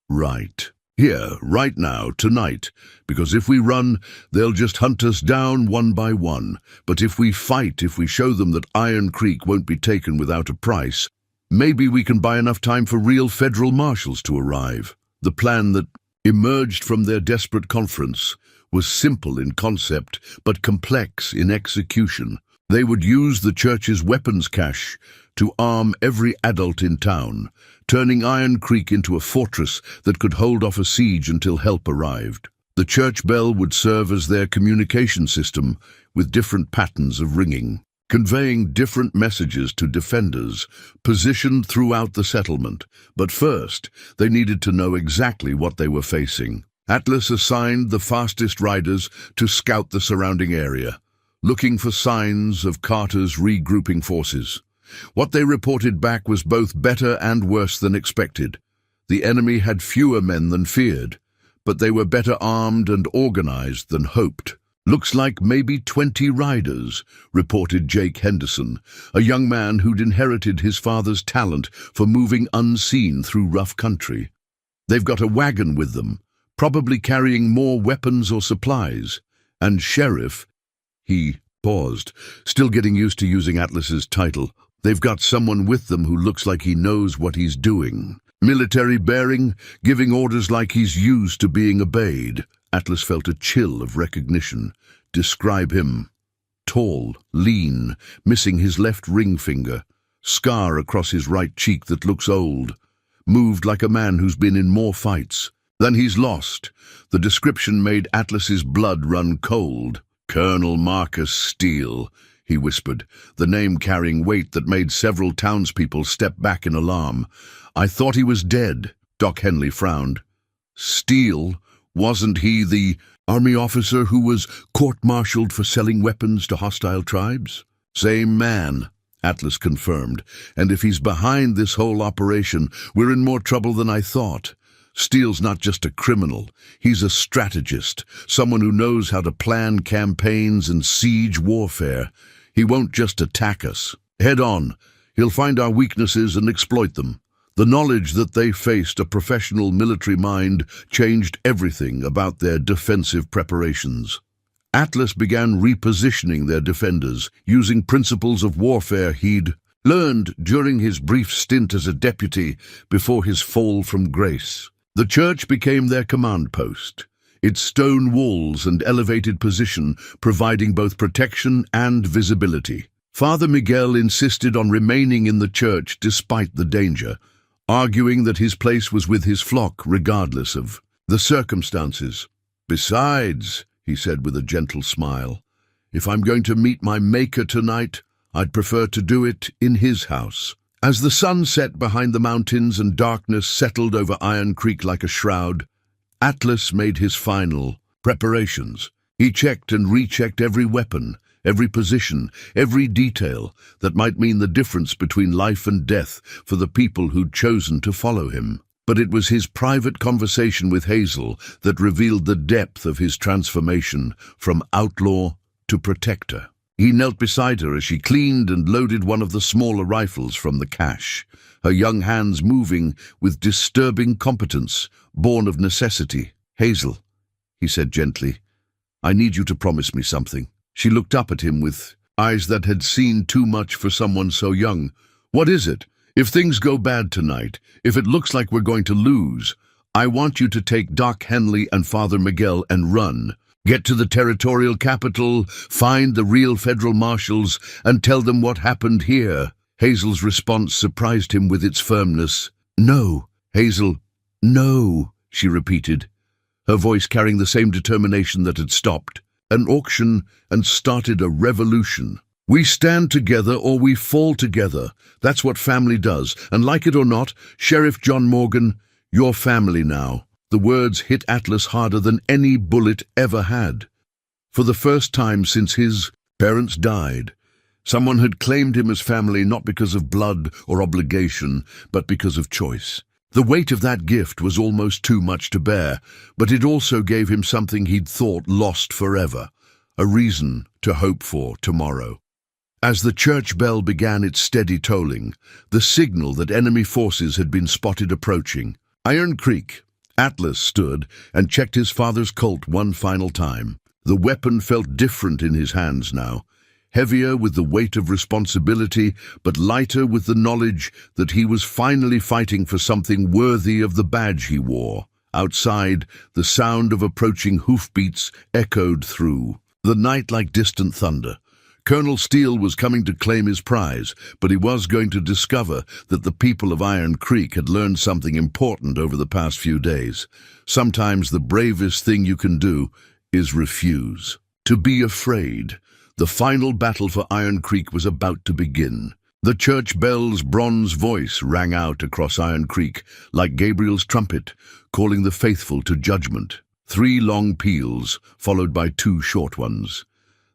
"Right. Here, right now, tonight, because if we run, they'll just hunt us down one by one. But if we fight, if we show them that Iron Creek won't be taken without a price, maybe we can buy enough time for real federal marshals to arrive." The plan that emerged from their desperate conference was simple in concept, but complex in execution. They would use the church's weapons cache to arm every adult in town, turning Iron Creek into a fortress that could hold off a siege until help arrived. The church bell would serve as their communication system, with different patterns of ringing, conveying different messages to defenders positioned throughout the settlement. But first, they needed to know exactly what they were facing. Atlas assigned the fastest riders to scout the surrounding area, looking for signs of Carter's regrouping forces. What they reported back was both better and worse than expected. The enemy had fewer men than feared, but they were better armed and organized than hoped. "Looks like maybe 20 riders," reported Jake Henderson, a young man who'd inherited his father's talent for moving unseen through rough country. "They've got a wagon with them, probably carrying more weapons or supplies. And Sheriff," he paused, still getting used to using Atlas's title, "they've got someone with them who looks like he knows what he's doing. Military bearing, giving orders like he's used to being obeyed." Atlas felt a chill of recognition. "Describe him." "Tall, lean, missing his left ring finger, scar across his right cheek that looks old. Moved like a man who's been in more fights than he's lost." The description made Atlas's blood run cold. "Colonel Marcus Steele," he whispered, the name carrying weight that made several townspeople step back in alarm. "I thought he was dead." Doc Henley frowned. "Steele? Wasn't he the army officer who was court-martialed for selling weapons to hostile tribes?" "Same man," Atlas confirmed, "and if he's behind this whole operation, we're in more trouble than I thought. Steele's not just a criminal, he's a strategist, someone who knows how to plan campaigns and siege warfare. He won't just attack us head on. He'll find our weaknesses and exploit them." The knowledge that they faced a professional military mind changed everything about their defensive preparations. Atlas began repositioning their defenders, using principles of warfare he'd learned during his brief stint as a deputy before his fall from grace. The church became their command post. its stone walls and elevated position providing both protection and visibility. Father Miguel insisted on remaining in the church despite the danger, arguing that his place was with his flock regardless of the circumstances. "Besides," he said with a gentle smile, "if I'm going to meet my Maker tonight, I'd prefer to do it in his house." As the sun set behind the mountains and darkness settled over Iron Creek like a shroud, Atlas made his final preparations. He checked and rechecked every weapon, every position, every detail that might mean the difference between life and death for the people who'd chosen to follow him. But it was his private conversation with Hazel that revealed the depth of his transformation from outlaw to protector. He knelt beside her as she cleaned and loaded one of the smaller rifles from the cache, her young hands moving with disturbing competence, born of necessity. "Hazel," he said gently, "I need you to promise me something." She looked up at him with eyes that had seen too much for someone so young. "What is it? If things go bad tonight, if it looks like we're going to lose, I want you to take Doc Henley and Father Miguel and run. Get to the territorial capital, find the real federal marshals, and tell them what happened here." Hazel's response surprised him with its firmness. "No, Hazel, no," she repeated, her voice carrying the same determination that had stopped an auction and started a revolution. "We stand together or we fall together. That's what family does. And like it or not, Sheriff John Morgan, you're family now." The words hit Atlas harder than any bullet ever had. For the first time since his parents died, someone had claimed him as family not because of blood or obligation, but because of choice. The weight of that gift was almost too much to bear, but it also gave him something he'd thought lost forever, a reason to hope for tomorrow. As the church bell began its steady tolling, the signal that enemy forces had been spotted approaching. Iron Creek. Atlas stood and checked his father's Colt one final time. The weapon felt different in his hands now, heavier with the weight of responsibility, but lighter with the knowledge that he was finally fighting for something worthy of the badge he wore. Outside, the sound of approaching hoofbeats echoed through the night like distant thunder. Colonel Steele was coming to claim his prize, but he was going to discover that the people of Iron Creek had learned something important over the past few days. Sometimes the bravest thing you can do is refuse. To be afraid. The final battle for Iron Creek was about to begin. The church bell's bronze voice rang out across Iron Creek like Gabriel's trumpet, calling the faithful to judgment. 3 long peals, followed by 2 short ones.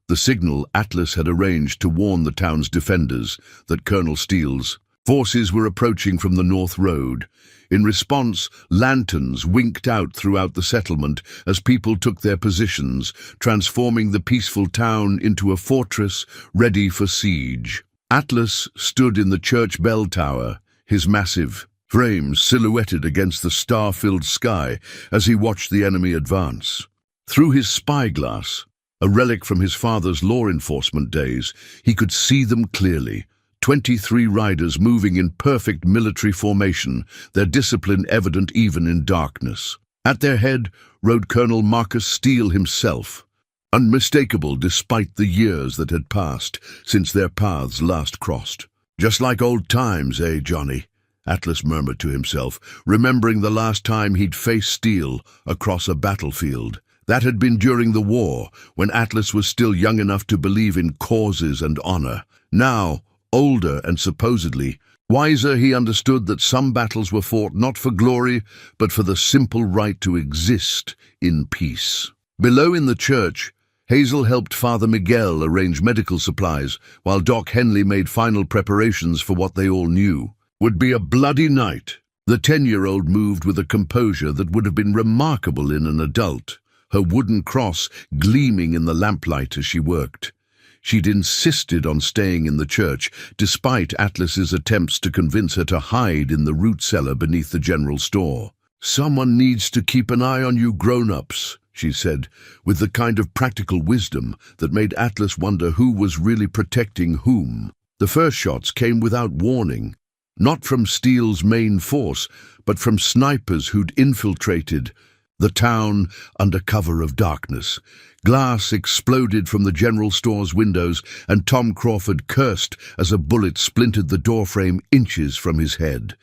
The signal Atlas had arranged to warn the town's defenders that Colonel Steele's forces were approaching from the North Road. In response, lanterns winked out throughout the settlement as people took their positions, transforming the peaceful town into a fortress ready for siege. Atlas stood in the church bell tower, his massive frame silhouetted against the star-filled sky as he watched the enemy advance. Through his spyglass, a relic from his father's law enforcement days, he could see them clearly. 23 riders moving in perfect military formation, their discipline evident even in darkness. At their head rode Colonel Marcus Steele himself, unmistakable despite the years that had passed since their paths last crossed. "Just like old times, eh, Johnny?" Atlas murmured to himself, remembering the last time he'd faced Steele across a battlefield. That had been during the war, when Atlas was still young enough to believe in causes and honor. Now, older and supposedly wiser, he understood that some battles were fought not for glory, but for the simple right to exist in peace. Below in the church, Hazel helped Father Miguel arrange medical supplies, while Doc Henley made final preparations for what they all knew would be a bloody night. The 10-year-old moved with a composure that would have been remarkable in an adult, her wooden cross gleaming in the lamplight as she worked. She'd insisted on staying in the church, despite Atlas's attempts to convince her to hide in the root cellar beneath the general store. "Someone needs to keep an eye on you grown-ups," she said, with the kind of practical wisdom that made Atlas wonder who was really protecting whom. The first shots came without warning, not from Steele's main force, but from snipers who'd infiltrated The town under cover of darkness. Glass exploded from the general store's windows, and Tom Crawford cursed as a bullet splintered the doorframe inches from his head.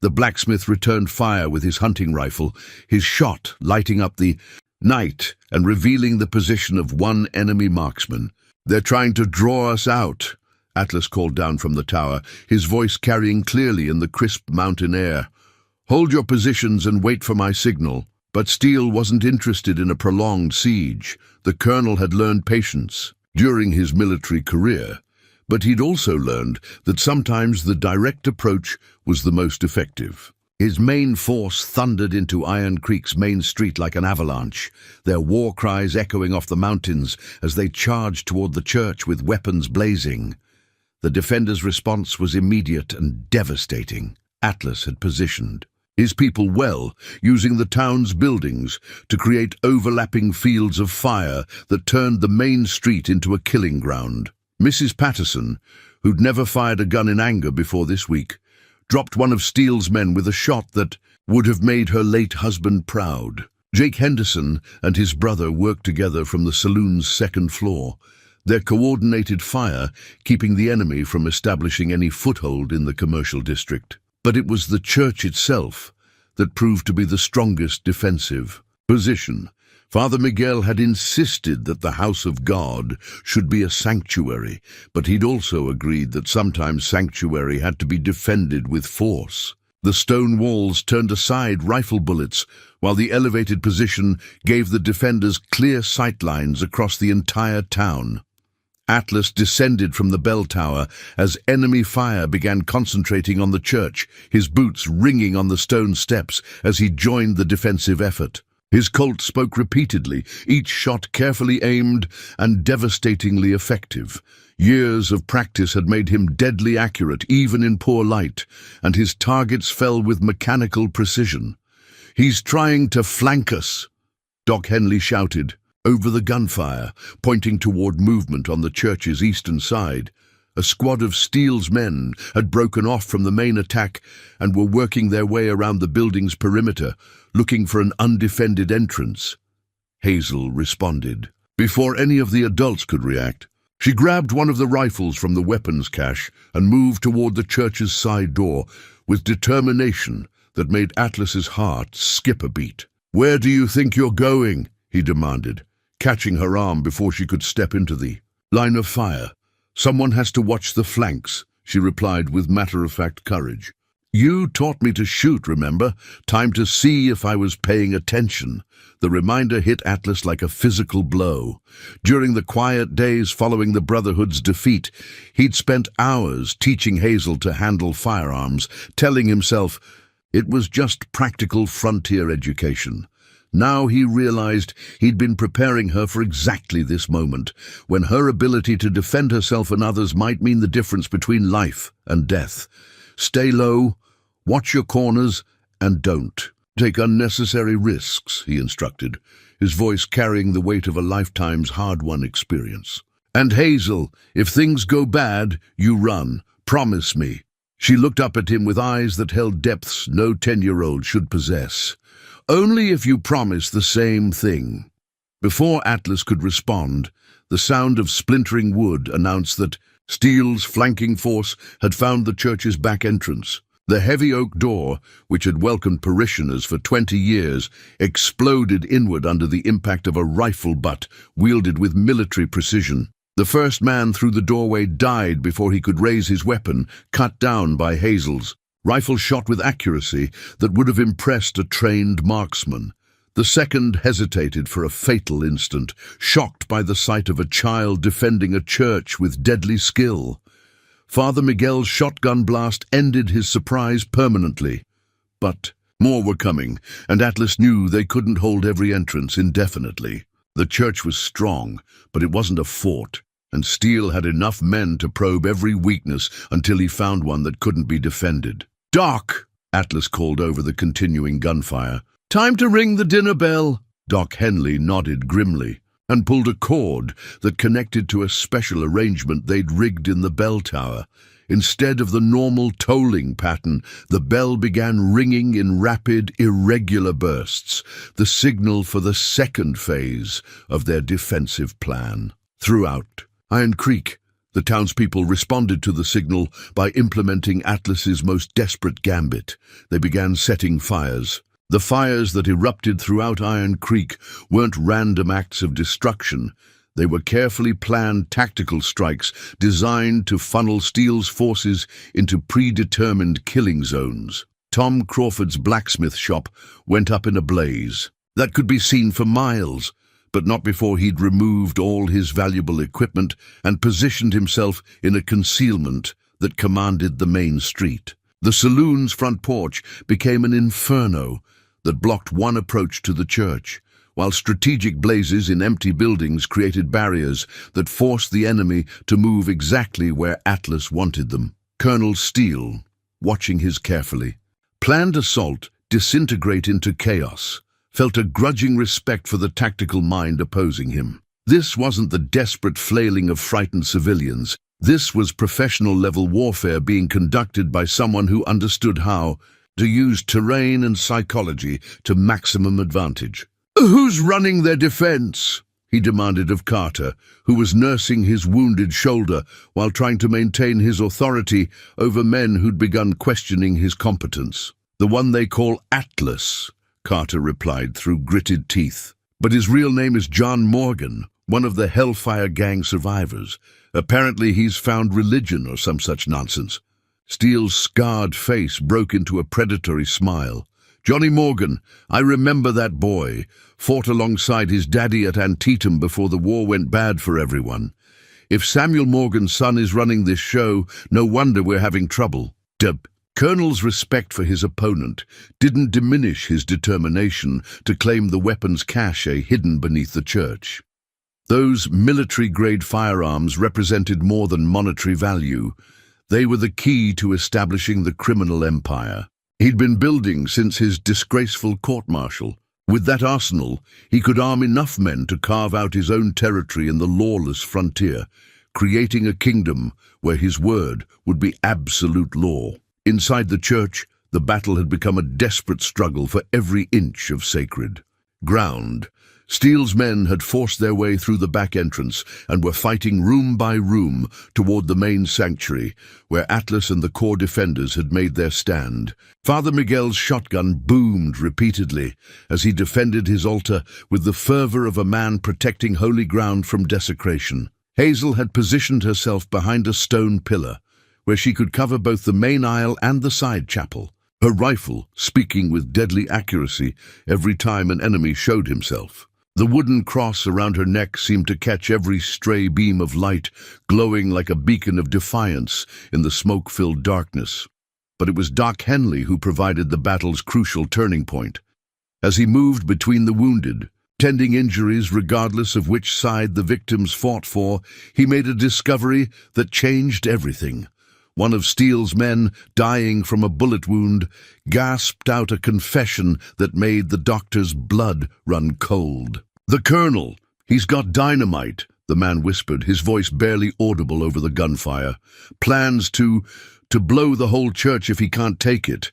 The blacksmith returned fire with his hunting rifle, his shot lighting up the night and revealing the position of one enemy marksman. "They're trying to draw us out," Atlas called down from the tower, his voice carrying clearly in the crisp mountain air. "Hold your positions and wait for my signal." But Steele wasn't interested in a prolonged siege. The colonel had learned patience during his military career, but he'd also learned that sometimes the direct approach was the most effective. His main force thundered into Iron Creek's main street like an avalanche, their war cries echoing off the mountains as they charged toward the church with weapons blazing. The defenders' response was immediate and devastating. Atlas had positioned his people well, using the town's buildings to create overlapping fields of fire that turned the main street into a killing ground. Mrs. Patterson, who'd never fired a gun in anger before this week, dropped one of Steele's men with a shot that would have made her late husband proud. Jake Henderson and his brother worked together from the saloon's second floor, their coordinated fire keeping the enemy from establishing any foothold in the commercial district. But it was the church itself that proved to be the strongest defensive position. Father Miguel had insisted that the house of God should be a sanctuary, but he'd also agreed that sometimes sanctuary had to be defended with force. The stone walls turned aside rifle bullets, while the elevated position gave the defenders clear sightlines across the entire town. Atlas descended from the bell tower as enemy fire began concentrating on the church, his boots ringing on the stone steps as he joined the defensive effort. His Colt spoke repeatedly, each shot carefully aimed and devastatingly effective. Years of practice had made him deadly accurate, even in poor light, and his targets fell with mechanical precision. "He's trying to flank us," Doc Henley shouted over the gunfire, pointing toward movement on the church's eastern side. A squad of Steele's men had broken off from the main attack and were working their way around the building's perimeter, looking for an undefended entrance. Hazel responded. Before any of the adults could react, she grabbed one of the rifles from the weapons cache and moved toward the church's side door with determination that made Atlas's heart skip a beat. "Where do you think you're going?" he demanded, catching her arm before she could step into the line of fire. "Someone has to watch the flanks," she replied with matter-of-fact courage. "You taught me to shoot, remember? Time to see if I was paying attention." The reminder hit Atlas like a physical blow. During the quiet days following the Brotherhood's defeat, he'd spent hours teaching Hazel to handle firearms, telling himself it was just practical frontier education. Now he realized he'd been preparing her for exactly this moment, when her ability to defend herself and others might mean the difference between life and death. "Stay low, watch your corners, and don't take unnecessary risks," he instructed, his voice carrying the weight of a lifetime's hard-won experience. "And Hazel, if things go bad, you run. Promise me." She looked up at him with eyes that held depths no 10-year-old should possess. "Only if you promise the same thing." Before Atlas could respond, the sound of splintering wood announced that Steele's flanking force had found the church's back entrance. The heavy oak door, which had welcomed parishioners for 20 years, exploded inward under the impact of a rifle butt wielded with military precision. The first man through the doorway died before he could raise his weapon, cut down by Hazel's rifle shot with accuracy that would have impressed a trained marksman. The second hesitated for a fatal instant, shocked by the sight of a child defending a church with deadly skill. Father Miguel's shotgun blast ended his surprise permanently. But more were coming, and Atlas knew they couldn't hold every entrance indefinitely. The church was strong, but it wasn't a fort, and Steele had enough men to probe every weakness until he found one that couldn't be defended. "Doc!" Atlas called over the continuing gunfire. "Time to ring the dinner bell." Doc Henley nodded grimly. and pulled a cord that connected to a special arrangement they'd rigged in the bell tower. Instead of the normal tolling pattern, the bell began ringing in rapid, irregular bursts, the signal for the second phase of their defensive plan. Throughout Iron Creek, the townspeople responded to the signal by implementing Atlas's most desperate gambit. They began setting fires. The fires that erupted throughout Iron Creek weren't random acts of destruction. They were carefully planned tactical strikes designed to funnel Steele's forces into predetermined killing zones. Tom Crawford's blacksmith shop went up in a blaze that could be seen for miles, but not before he'd removed all his valuable equipment and positioned himself in a concealment that commanded the main street. The saloon's front porch became an inferno that blocked one approach to the church, while strategic blazes in empty buildings created barriers that forced the enemy to move exactly where Atlas wanted them. Colonel Steele, watching his carefully, planned assault disintegrate into chaos, felt a grudging respect for the tactical mind opposing him. This wasn't the desperate flailing of frightened civilians. This was professional-level warfare being conducted by someone who understood how to use terrain and psychology to maximum advantage. "Who's running their defense?" he demanded of Carter, who was nursing his wounded shoulder while trying to maintain his authority over men who'd begun questioning his competence. "The one they call Atlas," Carter replied through gritted teeth. "But his real name is John Morgan, one of the Hellfire Gang survivors. Apparently he's found religion or some such nonsense." Steele's scarred face broke into a predatory smile. "Johnny Morgan, I remember that boy. Fought alongside his daddy at Antietam before the war went bad for everyone. If Samuel Morgan's son is running this show, no wonder we're having trouble." Colonel's respect for his opponent didn't diminish his determination to claim the weapons cache hidden beneath the church. Those military-grade firearms represented more than monetary value. They were the key to establishing the criminal empire he'd been building since his disgraceful court-martial. With that arsenal, he could arm enough men to carve out his own territory in the lawless frontier, creating a kingdom where his word would be absolute law. Inside the church, the battle had become a desperate struggle for every inch of sacred ground. Steele's men had forced their way through the back entrance and were fighting room by room toward the main sanctuary, where Atlas and the core defenders had made their stand. Father Miguel's shotgun boomed repeatedly as he defended his altar with the fervor of a man protecting holy ground from desecration. Hazel had positioned herself behind a stone pillar, where she could cover both the main aisle and the side chapel, her rifle speaking with deadly accuracy every time an enemy showed himself. The wooden cross around her neck seemed to catch every stray beam of light, glowing like a beacon of defiance in the smoke-filled darkness. But it was Doc Henley who provided the battle's crucial turning point. As he moved between the wounded, tending injuries regardless of which side the victims fought for, he made a discovery that changed everything. One of Steele's men, dying from a bullet wound, gasped out a confession that made the doctor's blood run cold. "The Colonel, he's got dynamite," the man whispered, his voice barely audible over the gunfire. "Plans to blow the whole church if he can't take it.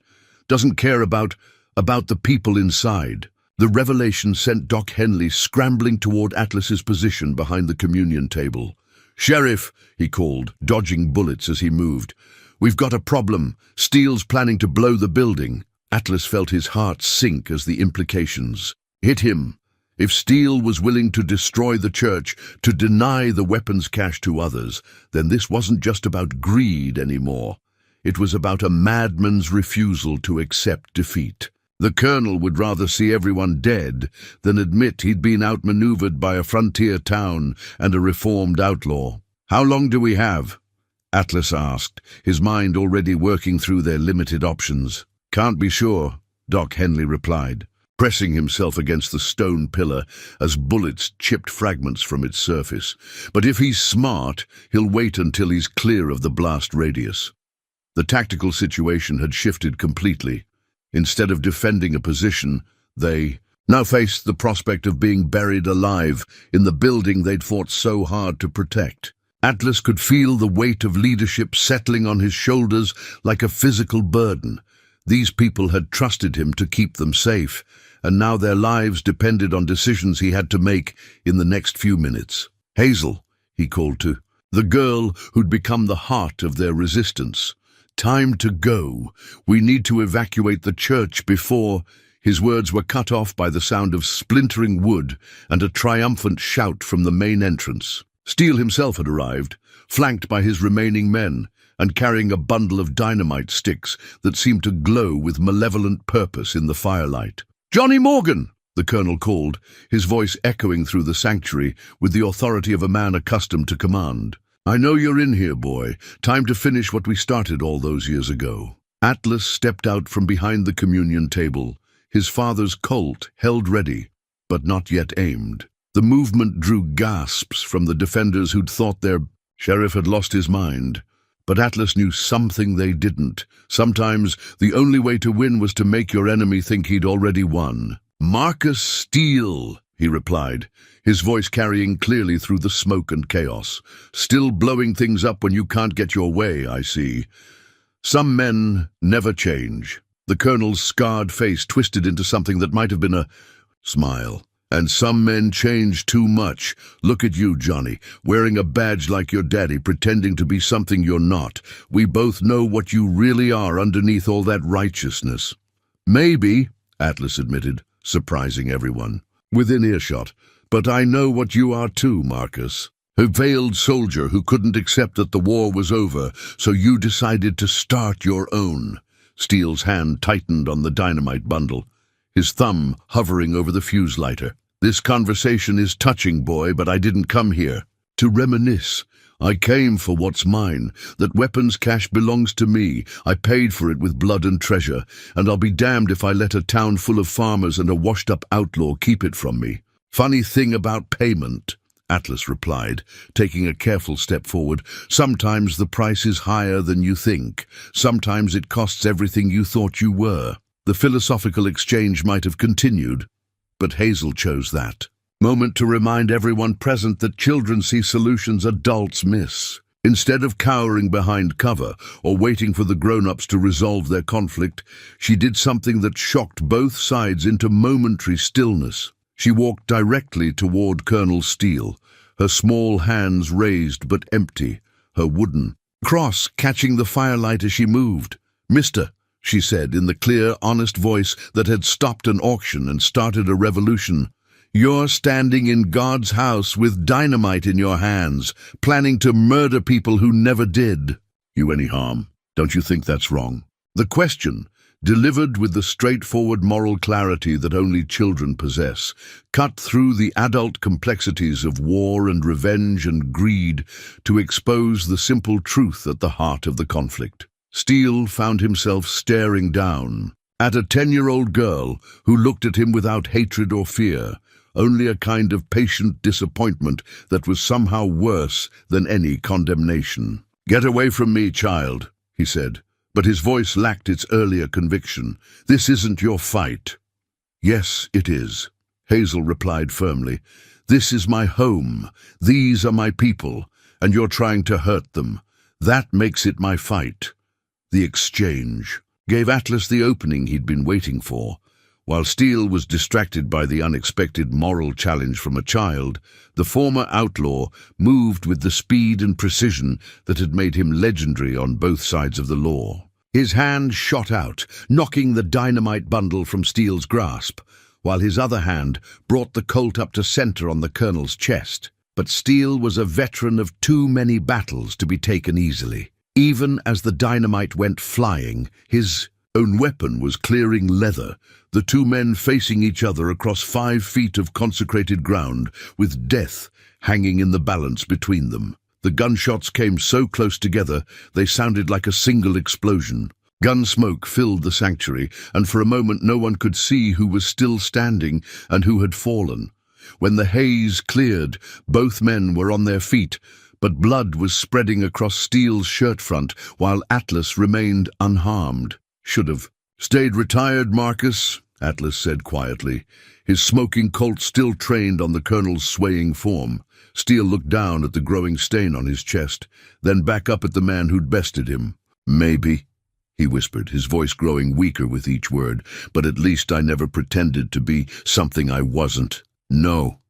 Doesn't care about the people inside." The revelation sent Doc Henley scrambling toward Atlas's position behind the communion table. "Sheriff," he called, dodging bullets as he moved. "We've got a problem. Steele's planning to blow the building." Atlas felt his heart sink as the implications hit him. If Steele was willing to destroy the church, to deny the weapons cache to others, then this wasn't just about greed anymore. It was about a madman's refusal to accept defeat. The Colonel would rather see everyone dead than admit he'd been outmaneuvered by a frontier town and a reformed outlaw. "How long do we have?" Atlas asked, his mind already working through their limited options. "Can't be sure," Doc Henley replied, pressing himself against the stone pillar as bullets chipped fragments from its surface. "But if he's smart, he'll wait until he's clear of the blast radius." The tactical situation had shifted completely. Instead of defending a position, they now faced the prospect of being buried alive in the building they'd fought so hard to protect. Atlas could feel the weight of leadership settling on his shoulders like a physical burden. These people had trusted him to keep them safe, and now their lives depended on decisions he had to make in the next few minutes. "Hazel," he called to, the girl who'd become the heart of their resistance. "Time to go. We need to evacuate the church before—" His words were cut off by the sound of splintering wood and a triumphant shout from the main entrance. Steele himself had arrived, flanked by his remaining men, and carrying a bundle of dynamite sticks that seemed to glow with malevolent purpose in the firelight. "Johnny Morgan!" the colonel called, his voice echoing through the sanctuary with the authority of a man accustomed to command. "I know you're in here, boy. Time to finish what we started all those years ago." Atlas stepped out from behind the communion table, his father's Colt held ready, but not yet aimed. The movement drew gasps from the defenders who'd thought their sheriff had lost his mind. But Atlas knew something they didn't. Sometimes the only way to win was to make your enemy think he'd already won. "Marcus Steele," he replied, his voice carrying clearly through the smoke and chaos. "Still blowing things up when you can't get your way, I see. Some men never change." The colonel's scarred face twisted into something that might have been a smile. "And some men change too much. Look at you, Johnny, wearing a badge like your daddy, pretending to be something you're not. We both know what you really are underneath all that righteousness." "Maybe," Atlas admitted, surprising everyone within earshot. "But I know what you are too, Marcus. A veiled soldier who couldn't accept that the war was over, so you decided to start your own." Steele's hand tightened on the dynamite bundle, his thumb hovering over the fuse lighter. "This conversation is touching, boy, but I didn't come here to reminisce. I came for what's mine. That weapons cache belongs to me. I paid for it with blood and treasure, and I'll be damned if I let a town full of farmers and a washed-up outlaw keep it from me." "Funny thing about payment," Atlas replied, taking a careful step forward. "Sometimes the price is higher than you think. Sometimes it costs everything you thought you were." The philosophical exchange might have continued, but Hazel chose that moment to remind everyone present that children see solutions adults miss. Instead of cowering behind cover or waiting for the grown-ups to resolve their conflict, she did something that shocked both sides into momentary stillness. She walked directly toward Colonel Steele, her small hands raised but empty, her wooden cross catching the firelight as she moved. "Mister," she said in the clear, honest voice that had stopped an auction and started a revolution, "you're standing in God's house with dynamite in your hands, planning to murder people who never did you any harm. Don't you think that's wrong?" The question, delivered with the straightforward moral clarity that only children possess, cut through the adult complexities of war and revenge and greed to expose the simple truth at the heart of the conflict. Steele found himself staring down at a 10-year-old girl who looked at him without hatred or fear, only a kind of patient disappointment that was somehow worse than any condemnation. "Get away from me, child," he said, but his voice lacked its earlier conviction. "This isn't your fight." "Yes, it is," Hazel replied firmly. "This is my home. These are my people, and you're trying to hurt them. That makes it my fight." The exchange gave Atlas the opening he'd been waiting for. While Steele was distracted by the unexpected moral challenge from a child, the former outlaw moved with the speed and precision that had made him legendary on both sides of the law. His hand shot out, knocking the dynamite bundle from Steele's grasp, while his other hand brought the Colt up to center on the colonel's chest. But Steele was a veteran of too many battles to be taken easily. Even as the dynamite went flying, his own weapon was clearing leather, the two men facing each other across 5 feet of consecrated ground, with death hanging in the balance between them. The gunshots came so close together they sounded like a single explosion. Gun smoke filled the sanctuary, and for a moment no one could see who was still standing and who had fallen. When the haze cleared, both men were on their feet, but blood was spreading across Steele's shirt front while Atlas remained unharmed. "Should have stayed retired, Marcus," Atlas said quietly, his smoking Colt still trained on the colonel's swaying form. Steele looked down at the growing stain on his chest, then back up at the man who'd bested him. "Maybe," he whispered, his voice growing weaker with each word, "but at least I never pretended to be something I wasn't." "No,"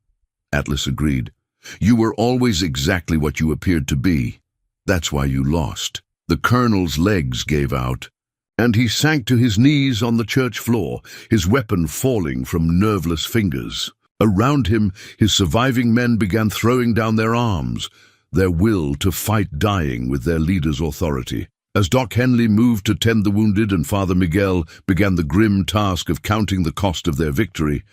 Atlas agreed. "You were always exactly what you appeared to be. That's why you lost." The colonel's legs gave out, and he sank to his knees on the church floor, his weapon falling from nerveless fingers. Around him, his surviving men began throwing down their arms, their will to fight dying with their leader's authority. As Doc Henley moved to tend the wounded and Father Miguel began the grim task of counting the cost of their victory,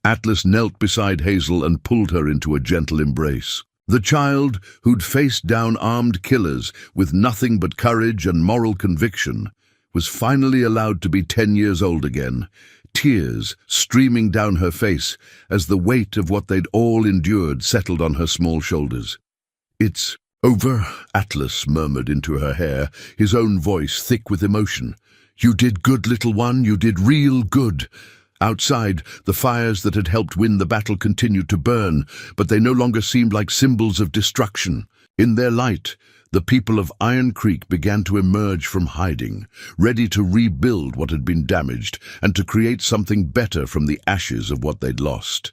Atlas knelt beside Hazel and pulled her into a gentle embrace. The child, who'd faced down armed killers with nothing but courage and moral conviction, was finally allowed to be 10 years old again, tears streaming down her face as the weight of what they'd all endured settled on her small shoulders. "It's over," Atlas murmured into her hair, his own voice thick with emotion. "You did good, little one, you did real good." Outside, the fires that had helped win the battle continued to burn, but they no longer seemed like symbols of destruction. In their light, the people of Iron Creek began to emerge from hiding, ready to rebuild what had been damaged and to create something better from the ashes of what they'd lost.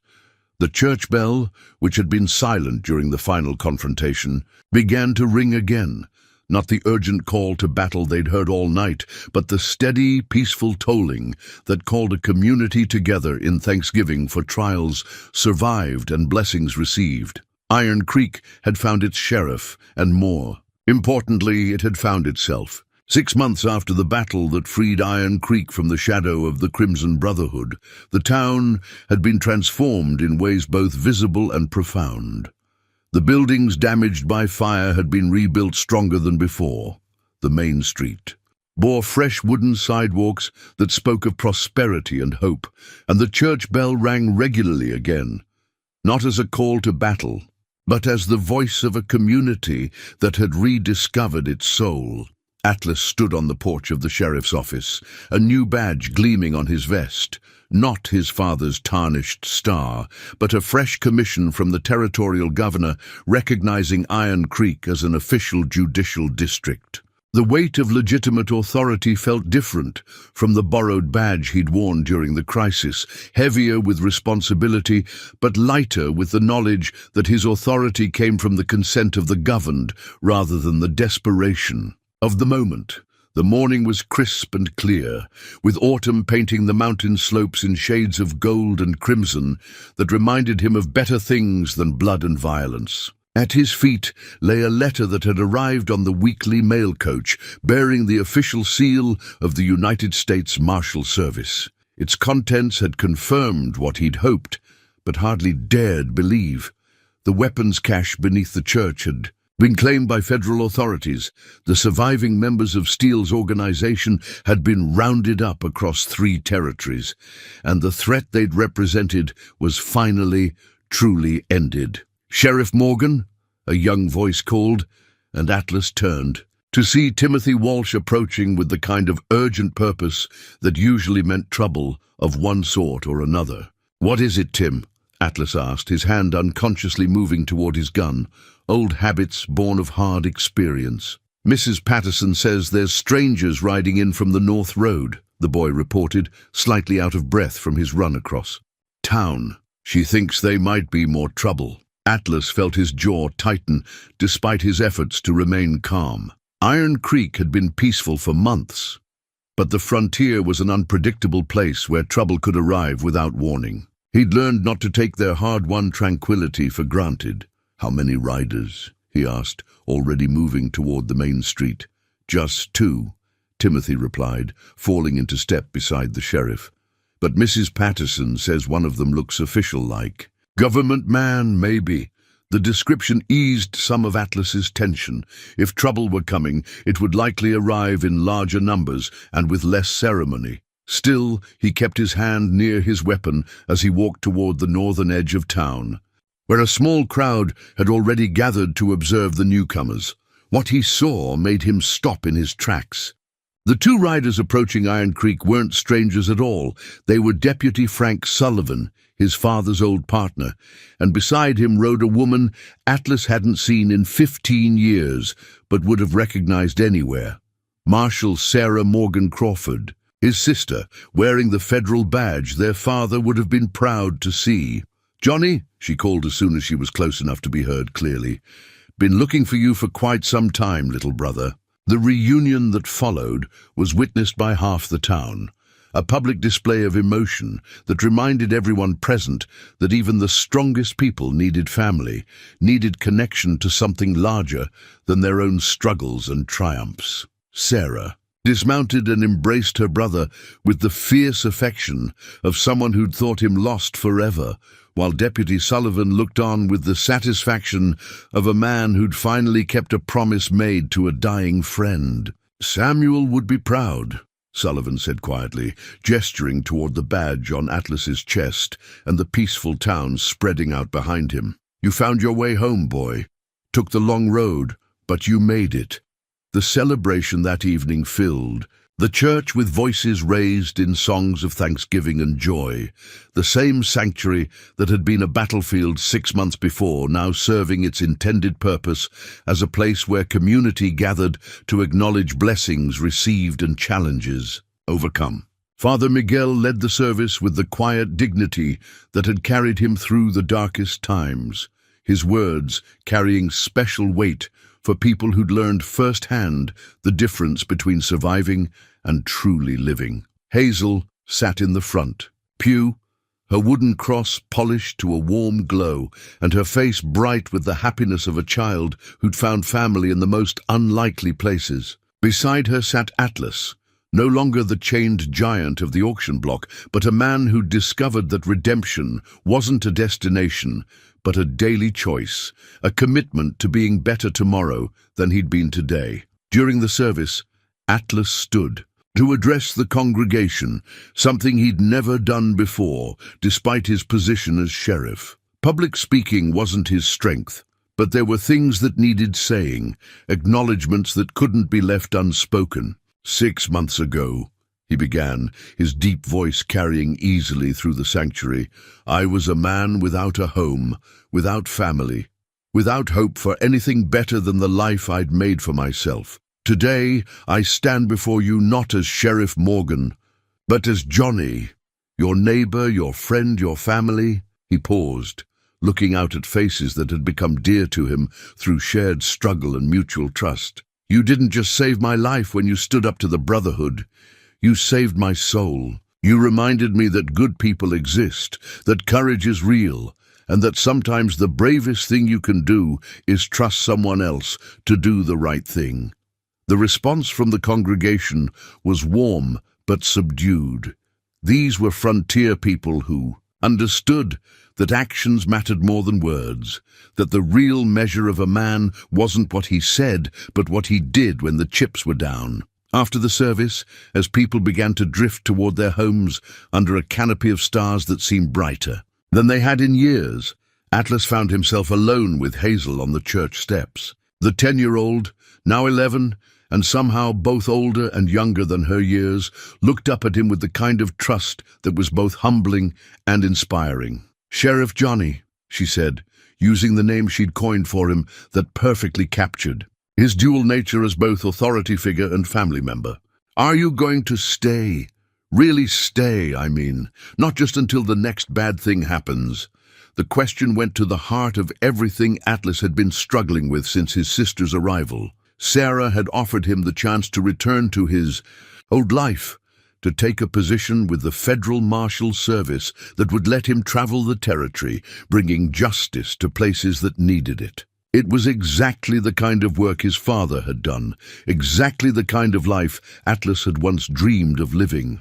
The church bell, which had been silent during the final confrontation, began to ring again. Not the urgent call to battle they'd heard all night, but the steady, peaceful tolling that called a community together in thanksgiving for trials survived and blessings received. Iron Creek had found its sheriff, and more. Importantly, it had found itself. 6 months after the battle that freed Iron Creek from the shadow of the Crimson Brotherhood, the town had been transformed in ways both visible and profound. The buildings damaged by fire had been rebuilt stronger than before. The main street bore fresh wooden sidewalks that spoke of prosperity and hope, and the church bell rang regularly again, not as a call to battle, but as the voice of a community that had rediscovered its soul. Atlas stood on the porch of the sheriff's office, a new badge gleaming on his vest. Not his father's tarnished star, but a fresh commission from the territorial governor recognizing Iron Creek as an official judicial district. The weight of legitimate authority felt different from the borrowed badge he'd worn during the crisis, heavier with responsibility, but lighter with the knowledge that his authority came from the consent of the governed rather than the desperation of the moment. The morning was crisp and clear, with autumn painting the mountain slopes in shades of gold and crimson that reminded him of better things than blood and violence. At his feet lay a letter that had arrived on the weekly mail coach, bearing the official seal of the United States Marshal Service. Its contents had confirmed what he'd hoped, but hardly dared believe. The weapons cache beneath the church had been claimed by federal authorities. The surviving members of Steele's organization had been rounded up across 3 territories, and the threat they'd represented was finally, truly ended. "Sheriff Morgan?" a young voice called, and Atlas turned to see Timothy Walsh approaching with the kind of urgent purpose that usually meant trouble of one sort or another. "What is it, Tim?" Atlas asked, his hand unconsciously moving toward his gun. Old habits born of hard experience. "Mrs. Patterson says there's strangers riding in from the North Road," the boy reported, slightly out of breath from his run across town. "She thinks they might be more trouble." Atlas felt his jaw tighten, despite his efforts to remain calm. Iron Creek had been peaceful for months, but the frontier was an unpredictable place where trouble could arrive without warning. He'd learned not to take their hard-won tranquility for granted. "How many riders?" he asked, already moving toward the main street. "Just 2, Timothy replied, falling into step beside the sheriff. "But Mrs. Patterson says one of them looks official-like." "Government man, maybe." The description eased some of Atlas's tension. If trouble were coming, it would likely arrive in larger numbers and with less ceremony. Still, he kept his hand near his weapon as he walked toward the northern edge of town, where a small crowd had already gathered to observe the newcomers. What he saw made him stop in his tracks. The two riders approaching Iron Creek weren't strangers at all. They were Deputy Frank Sullivan, his father's old partner, and beside him rode a woman Atlas hadn't seen in 15 years, but would have recognized anywhere. Marshal Sarah Morgan Crawford, his sister, wearing the federal badge their father would have been proud to see. "Johnny," she called as soon as she was close enough to be heard clearly. "Been looking for you for quite some time, little brother." The reunion that followed was witnessed by half the town, a public display of emotion that reminded everyone present that even the strongest people needed family, needed connection to something larger than their own struggles and triumphs. Sarah dismounted and embraced her brother with the fierce affection of someone who'd thought him lost forever, while Deputy Sullivan looked on with the satisfaction of a man who'd finally kept a promise made to a dying friend. "Samuel would be proud," Sullivan said quietly, gesturing toward the badge on Atlas's chest and the peaceful town spreading out behind him. "You found your way home, boy. Took the long road, but you made it." The celebration that evening filled the church with voices raised in songs of thanksgiving and joy, the same sanctuary that had been a battlefield 6 months before, now serving its intended purpose as a place where community gathered to acknowledge blessings received and challenges overcome. Father Miguel led the service with the quiet dignity that had carried him through the darkest times, his words carrying special weight for people who'd learned firsthand the difference between surviving and truly living. Hazel sat in the front pew, her wooden cross polished to a warm glow, and her face bright with the happiness of a child who'd found family in the most unlikely places. Beside her sat Atlas, no longer the chained giant of the auction block, but a man who'd discovered that redemption wasn't a destination, but a daily choice, a commitment to being better tomorrow than he'd been today. During the service, Atlas stood to address the congregation, something he'd never done before, despite his position as sheriff. Public speaking wasn't his strength, but there were things that needed saying, acknowledgments that couldn't be left unspoken. 6 months ago, he began, his deep voice carrying easily through the sanctuary, I was a man without a home, without family, without hope for anything better than the life I'd made for myself. Today, I stand before you not as Sheriff Morgan, but as Johnny, your neighbor, your friend, your family. He paused, looking out at faces that had become dear to him through shared struggle and mutual trust. You didn't just save my life when you stood up to the Brotherhood. You saved my soul. You reminded me that good people exist, that courage is real, and that sometimes the bravest thing you can do is trust someone else to do the right thing. The response from the congregation was warm but subdued. These were frontier people who understood that actions mattered more than words, that the real measure of a man wasn't what he said, but what he did when the chips were down. After the service, as people began to drift toward their homes under a canopy of stars that seemed brighter than they had in years, Atlas found himself alone with Hazel on the church steps. The 10-year-old, now 11, and somehow both older and younger than her years, looked up at him with the kind of trust that was both humbling and inspiring. "Sheriff Johnny," she said, using the name she'd coined for him that perfectly captured his dual nature as both authority figure and family member. "Are you going to stay? Really stay, I mean, not just until the next bad thing happens." The question went to the heart of everything Atlas had been struggling with since his sister's arrival. Sarah had offered him the chance to return to his old life, to take a position with the Federal Marshal Service that would let him travel the territory, bringing justice to places that needed it. It was exactly the kind of work his father had done, exactly the kind of life Atlas had once dreamed of living.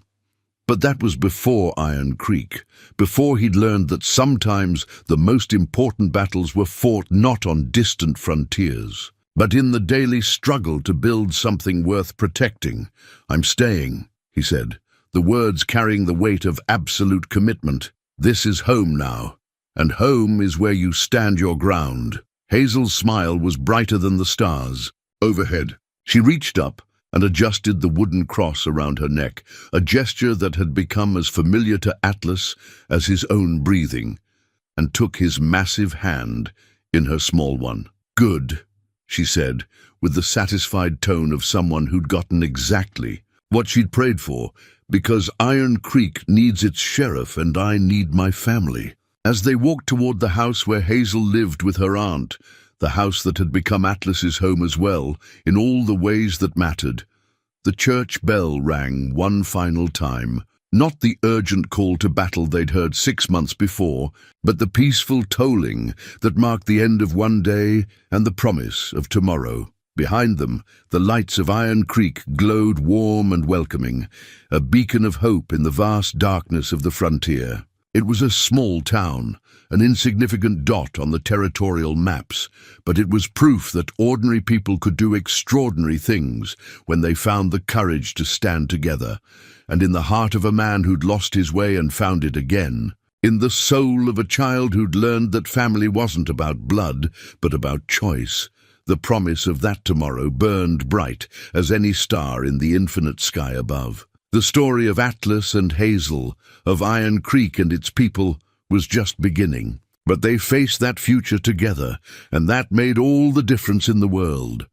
But that was before Iron Creek, before he'd learned that sometimes the most important battles were fought not on distant frontiers, but in the daily struggle to build something worth protecting. "I'm staying," he said, the words carrying the weight of absolute commitment. "This is home now, and home is where you stand your ground." Hazel's smile was brighter than the stars. Overhead, she reached up and adjusted the wooden cross around her neck, a gesture that had become as familiar to Atlas as his own breathing, and took his massive hand in her small one. "Good," she said, with the satisfied tone of someone who'd gotten exactly what she'd prayed for, "because Iron Creek needs its sheriff and I need my family." As they walked toward the house where Hazel lived with her aunt, the house that had become Atlas's home as well, in all the ways that mattered, the church bell rang one final time. Not the urgent call to battle they'd heard 6 months before, but the peaceful tolling that marked the end of one day and the promise of tomorrow. Behind them, the lights of Iron Creek glowed warm and welcoming, a beacon of hope in the vast darkness of the frontier. It was a small town, an insignificant dot on the territorial maps, but it was proof that ordinary people could do extraordinary things when they found the courage to stand together, and in the heart of a man who'd lost his way and found it again, in the soul of a child who'd learned that family wasn't about blood, but about choice, the promise of that tomorrow burned bright as any star in the infinite sky above. The story of Atlas and Hazel, of Iron Creek and its people, was just beginning. But they faced that future together, and that made all the difference in the world.